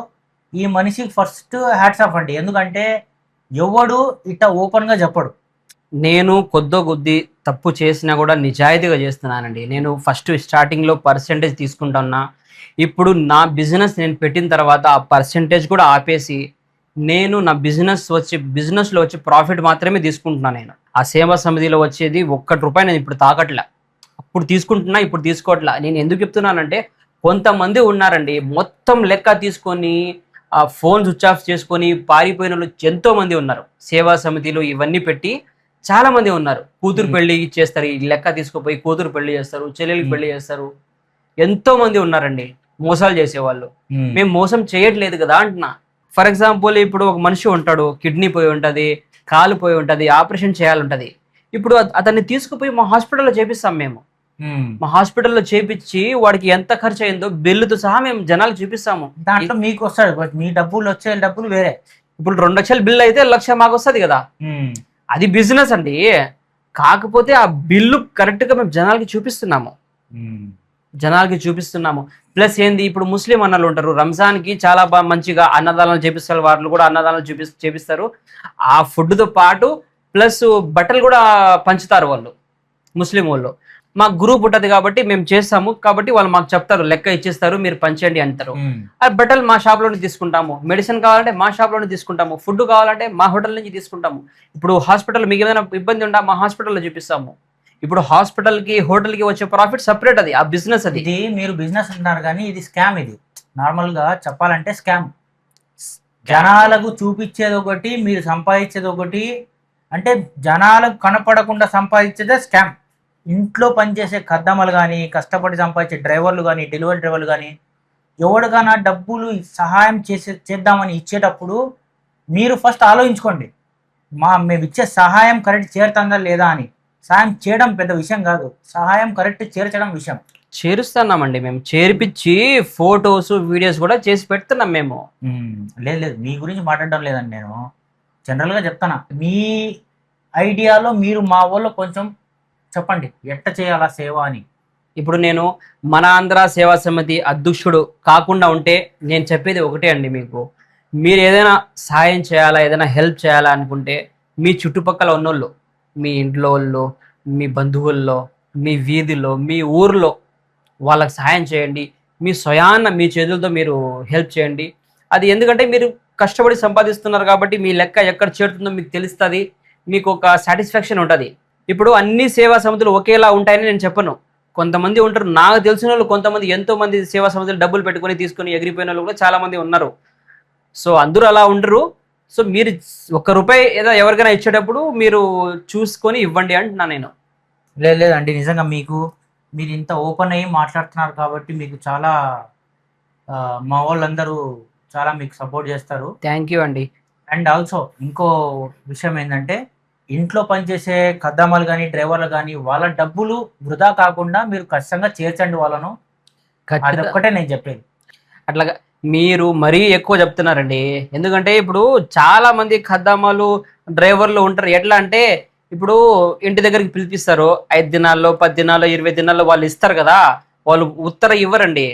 ఈ మనిషికి ఫస్ట్ హ్యాట్స్ ఆఫ్ అండి. ఎందుకంటే ఎవడు ఇట్లా ఓపెన్గా చెప్పడు. నేను కొద్ది తప్పు చేసినా కూడా నిజాయితీగా చేస్తున్నానండి. నేను ఫస్ట్ స్టార్టింగ్లో పర్సెంటేజ్ తీసుకుంటున్నా, ఇప్పుడు నా బిజినెస్ నేను పెట్టిన తర్వాత ఆ పర్సెంటేజ్ కూడా ఆపేసి నేను నా బిజినెస్లో వచ్చే ప్రాఫిట్ మాత్రమే తీసుకుంటున్నాను. నేను ఆ సేవా సమితిలో వచ్చేది 1 రూపాయి నేను ఇప్పుడు తాకట్లా. అప్పుడు తీసుకుంటున్నా, ఇప్పుడు తీసుకోవట్లా. నేను ఎందుకు చెప్తున్నానంటే, కొంతమంది ఉన్నారండి మొత్తం లెక్క తీసుకొని ఆ ఫోన్ స్విచ్ ఆఫ్ చేసుకొని పారిపోయిన వాళ్ళు ఎంతో మంది ఉన్నారు. సేవా సమితిలో ఇవన్నీ పెట్టి చాలా మంది ఉన్నారు. కూతురు పెళ్లి చేస్తారు, ఈ లెక్క తీసుకుపోయి కూతురు పెళ్లి చేస్తారు, చెల్లెలకి పెళ్లి చేస్తారు. ఎంతో మంది ఉన్నారండి మోసాలు చేసేవాళ్ళు. మేము మోసం చేయట్లేదు కదా అంటున్నా. ఫర్ ఎగ్జాంపుల్, ఇప్పుడు ఒక మనిషి ఉంటాడు, కిడ్నీ పోయి ఉంటుంది, కాలు పోయి ఉంటుంది, ఆపరేషన్ చేయాలంటది. ఇప్పుడు అతన్ని తీసుకుపోయి మా హాస్పిటల్లో చేపిస్తాం. మేము మా హాస్పిటల్లో చేపించి వాడికి ఎంత ఖర్చు అయిందో బిల్లుతో సహా మేము జనాలు చూపిస్తాము. దాంట్లో మీకు వస్తాడు, మీ డబ్బులు వచ్చే డబ్బులు వేరే. ఇప్పుడు 2 లక్షల బిల్లు అయితే 1 లక్ష మాకు వస్తుంది కదా, అది బిజినెస్ అండి. కాకపోతే ఆ బిల్లు కరెక్ట్ గా మేము జనాలకి చూపిస్తున్నాము. ప్లస్ ఏంది, ఇప్పుడు ముస్లిం అన్నలు ఉంటారు, రంజాన్ కి చాలా బాగా మంచిగా అన్నదానాలు చేపిస్తారు, వాళ్ళు కూడా అన్నదానాలు చేపిస్తారు. ఆ ఫుడ్ తో పాటు ప్లస్ బట్టలు కూడా పంచుతారు వాళ్ళు, ముస్లిం వాళ్ళు. మాకు గ్రూప్ ఉంటుంది కాబట్టి మేము చేస్తాము, కాబట్టి వాళ్ళు మాకు చెప్తారు, లెక్క ఇచ్చేస్తారు, మీరు పంచండి అంటారు. ఆ బట్టలు మా షాప్ లోనే తీసుకుంటాము, మెడిసిన్ కావాలంటే మా షాప్ లోనే తీసుకుంటాము, ఫుడ్ కావాలంటే మా హోటల్ నుంచి తీసుకుంటాము. ఇప్పుడు హాస్పిటల్ మీకు ఏదైనా ఇబ్బంది ఉందా, మా హాస్పిటల్లో చూపిస్తాము. ఇప్పుడు హాస్పిటల్ కి హోటల్ కి వచ్చే ప్రాఫిట్ సపరేట్, అది ఆ బిజినెస్. అది ఇది మీరు బిజినెస్ అంటున్నారు కానీ ఇది స్కామ్. ఇది నార్మల్ గా చెప్పాలంటే స్కామ్. జనాలకు చూపించేది ఒకటి, మీరు సంపాదించేది ఒకటి. అంటే జనాలకు కనపడకుండా సంపాదించేదే స్కామ్. ఇంట్లో పనిచేసే ఖద్దమ్మలు కానీ, కష్టపడి సంపాదించే డ్రైవర్లు కానీ, డెలివరీ డ్రైవర్లు కానీ, ఎవరికైనా డబ్బులు సహాయం చేద్దామని ఇచ్చేటప్పుడు మీరు ఫస్ట్ ఆలోచించుకోండి, మేము ఇచ్చే సహాయం కరెక్ట్ చేరుతుందా లేదా అని. సహాయం చేయడం పెద్ద విషయం కాదు, సహాయం కరెక్ట్ చేర్చడం విషయం. చేరుస్తున్నామండి మేము, చేర్పించి ఫొటోస్ వీడియోస్ కూడా చేసి పెడుతున్నాం మేము. లేదు మీ గురించి మాట్లాడడం లేదండి, నేను జనరల్గా చెప్తాను. మీ ఐడియాలో మీరు మా వాళ్ళు కొంచెం చెప్పండి ఎట్ట చేయాలా సేవ అని. ఇప్పుడు నేను మన ఆంధ్ర సేవా సమితి అధ్యక్షుడు కాకుండా ఉంటే నేను చెప్పేది ఒకటే అండి, మీరు ఏదైనా సహాయం చేయాలా, ఏదైనా హెల్ప్ చేయాలా అనుకుంటే మీ చుట్టుపక్కల ఉన్నోళ్ళు, మీ ఇంట్లో వాళ్ళు, మీ బంధువుల్లో, మీ వీధిలో, మీ ఊర్లో వాళ్ళకి సహాయం చేయండి. మీ స్వయాన్న మీ చేతులతో మీరు హెల్ప్ చేయండి. అది ఎందుకంటే మీరు కష్టపడి సంపాదిస్తున్నారు కాబట్టి మీ లెక్క ఎక్కడ చేరుతుందో మీకు తెలుస్తుంది, మీకు ఒక సాటిస్ఫాక్షన్ ఉంటుంది. ఇప్పుడు అన్ని సేవా సమితులు ఒకేలా ఉంటాయని నేను చెప్పను. కొంతమంది ఉంటారు, నాకు తెలిసిన వాళ్ళు కొంతమంది, ఎంతో మంది సేవా సమితులు డబ్బులు పెట్టుకొని తీసుకొని ఎగిరిపోయిన వాళ్ళు కూడా చాలా మంది ఉన్నారు. సో అందరూ అలా ఉండరు. సో మీరు ₹1 ఏదో ఎవరికైనా ఇచ్చేటప్పుడు మీరు చూసుకొని ఇవ్వండి అంటున్నా నేను. లేదండి, నిజంగా మీరు ఇంత ఓపెన్ అయ్యి మాట్లాడుతున్నారు కాబట్టి మీకు చాలా మా వాళ్ళందరూ చాలా మీకు సపోర్ట్ చేస్తారు. థ్యాంక్ యూ అండి. అండ్ ఆల్సో ఇంకో విషయం ఏంటంటే, ఇంట్లో పనిచేసే ఖద్దమ్మలు కానీ, డ్రైవర్లు కానీ, వాళ్ళ డబ్బులు వృధా కాకుండా మీరు ఖచ్చితంగా చేర్చండి వాళ్ళను. అదొక్కటే నేను చెప్పేది. అట్లాగా మీరు మరీ ఎక్కువ చెప్తున్నారండి. ఎందుకంటే ఇప్పుడు చాలా మంది ఖద్దమ్మలు, డ్రైవర్లు ఉంటారు. ఎట్లా అంటే ఇప్పుడు ఇంటి దగ్గరికి పిలిపిస్తారు, 5 దినాల్లో, 10 దినాల్లో, 20 దినాల్లో వాళ్ళు ఇస్తారు కదా, వాళ్ళు ఉత్తర ఇవ్వరండి.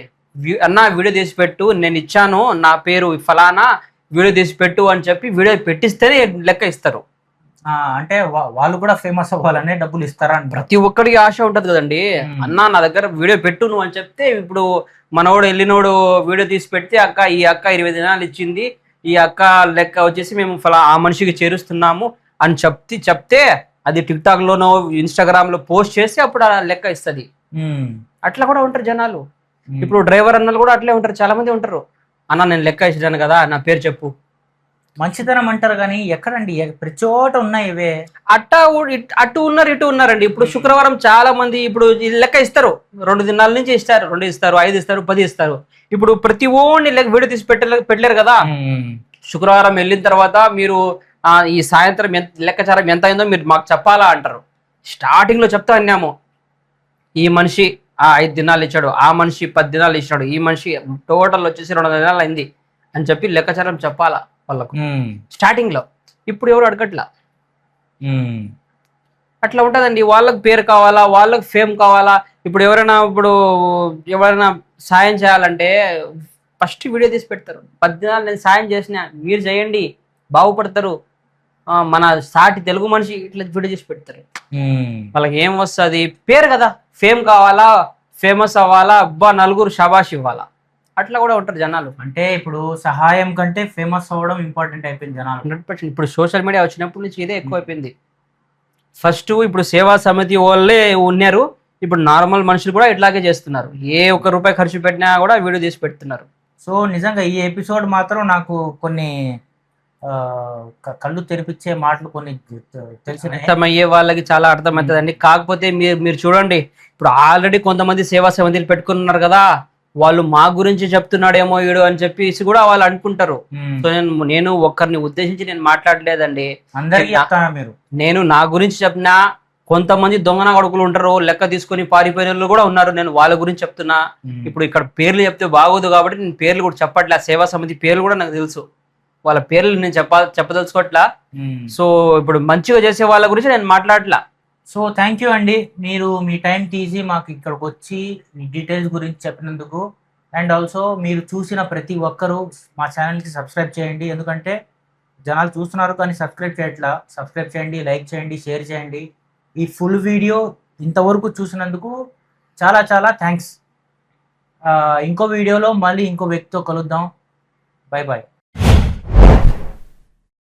అన్న వీడియో తీసి పెట్టు, నేను ఇచ్చాను, నా పేరు ఫలానా, వీడియో తీసి పెట్టు అని చెప్పి వీడియో పెట్టిస్తేనే లెక్క ఇస్తారు. అంటే వాళ్ళు కూడా ఫేమస్ అవ్వాలనే డబ్బులు ఇస్తారా? ప్రతి ఒక్కడికి ఆశ ఉంటది కదండి. అన్న నా దగ్గర వీడియో పెట్టు నువ్వు అని చెప్తే, ఇప్పుడు మనోడు వెళ్ళినోడు వీడియో తీసి పెడితే, ఈ అక్క 20 దినాలు ఇచ్చింది, ఈ అక్క లెక్క వచ్చేసి మేము ఆ మనిషికి చేరుస్తున్నాము అని చెప్తే అది టిక్ టాక్ లోనో ఇన్స్టాగ్రామ్ లో పోస్ట్ చేసి అప్పుడు ఆ లెక్క ఇస్తుంది. అట్లా కూడా ఉంటారు జనాలు. ఇప్పుడు డ్రైవర్ అన్నలు కూడా అట్లే ఉంటారు, చాలా మంది ఉంటారు. అన్న నేను లెక్క ఇచ్చాను కదా, నా పేరు చెప్పు. మంచితనం అంటారు కానీ ఎక్కడండి, ప్రతి చోట ఉన్నాయి ఇవే. అటు ఉన్నారు, ఇటు ఉన్నారండి. ఇప్పుడు శుక్రవారం చాలా మంది ఇప్పుడు లెక్క ఇస్తారు, 2 దినాల నుంచి ఇస్తారు, 2 ఇస్తారు, 5 ఇస్తారు, 10 ఇస్తారు. ఇప్పుడు ప్రతి ఓన్ని లెక్క వీడియో తీసి పెట్టలేరు కదా. శుక్రవారం వెళ్ళిన తర్వాత మీరు ఈ సాయంత్రం లెక్కచారం ఎంత అయిందో మీరు మాకు చెప్పాలా అంటారు. స్టార్టింగ్ లో చెప్తా అన్నాము, ఈ మనిషి 5 దినాలు ఇచ్చాడు, ఆ మనిషి 10 దినాలు ఇచ్చాడు, ఈ మనిషి టోటల్ వచ్చేసి 2 దినాలు అయింది అని చెప్పి లెక్కచారం చెప్పాలా వాళ్ళకు స్టార్టింగ్ లో. ఇప్పుడు ఎవరు అడగట్లా. అట్లా ఉంటదండి. వాళ్ళకి పేరు కావాలా, వాళ్ళకి ఫేమ్ కావాలా. ఇప్పుడు ఎవరైనా సాయం చేయాలంటే ఫస్ట్ వీడియో తీసి పెడతారు, 10 దినాలు నేను సాయం చేసిన, మీరు చేయండి బాగుపడతారు, మన సాటి తెలుగు మనిషి, ఇట్లా వీడియో చేసి పెడతారు. వాళ్ళకి ఏం వస్తుంది? పేరు కదా, ఫేమ్ కావాలా, ఫేమస్ అవ్వాలా, అబ్బా నలుగురు షాబాష్ ఇవ్వాలా. అట్లా కూడా ఉంటారు జనాలు. అంటే ఇప్పుడు సహాయం కంటే ఫేమస్ అవ్వడం ఇంపార్టెంట్ అయిపోయింది జనాలు. 100%. ఇప్పుడు సోషల్ మీడియా వచ్చినప్పటి నుంచి ఇదే ఎక్కువ అయిపోయింది. ఫస్ట్ ఇప్పుడు సేవా సమితి వాళ్ళే ఉన్నారు, ఇప్పుడు నార్మల్ మనుషులు కూడా ఇట్లాగే చేస్తున్నారు. ఏ ₹1 ఖర్చు పెట్టినా కూడా వీడియో తీసి పెడుతున్నారు. సో నిజంగా ఈ ఎపిసోడ్ మాత్రం నాకు కొన్ని కళ్ళు తెరిపించే మాటలు కొన్ని తెలిసినాయి. అర్థమయ్యే వాళ్ళకి చాలా అర్థమవుతుందండి. కాకపోతే మీరు చూడండి, ఇప్పుడు ఆల్రెడీ కొంతమంది సేవా సమితిలు పెట్టుకున్నారు కదా, వాళ్ళు మా గురించి చెప్తున్నాడేమో వీడు అని చెప్పేసి కూడా వాళ్ళు అనుకుంటారు. సో నేను ఒక్కరిని ఉద్దేశించి నేను మాట్లాడలేదండి, అందరికీ చెప్తాను. మీరు నేను నా గురించి చెప్పినా, కొంతమంది దొంగన కొడుకులు ఉంటారు, లెక్క తీసుకొని పారిపోయిన వాళ్ళు కూడా ఉన్నారు, నేను వాళ్ళ గురించి చెప్తున్నా. ఇప్పుడు ఇక్కడ పేర్లు చెప్తే బాగోదు కాబట్టి నేను పేర్లు కూడా చెప్పట్లే. సేవా సమితి పేర్లు కూడా నాకు తెలుసు, వాళ్ళ పేర్లు నేను చెప్పదలుచుకోవట్లా. సో ఇప్పుడు మంచిగా చేసే వాళ్ళ గురించి నేను మాట్లాడట్లా. సో థ్యాంక్ యూ అండి, మీరు మీ టైం తీసి మాకు ఇక్కడికి వచ్చి మీ డీటెయిల్స్ గురించి చెప్పినందుకు. అండ్ ఆల్సో మీరు చూసిన ప్రతి ఒక్కరూ మా ఛానల్కి సబ్స్క్రైబ్ చేయండి, ఎందుకంటే జనాలు చూస్తున్నారు కానీ సబ్స్క్రైబ్ చేయట్లా. సబ్స్క్రైబ్ చేయండి, లైక్ చేయండి, షేర్ చేయండి. ఈ ఫుల్ వీడియో ఇంతవరకు చూసినందుకు చాలా చాలా థ్యాంక్స్. ఇంకో వీడియోలో మళ్ళీ ఇంకో వ్యక్తితో కలుద్దాం. Bye bye.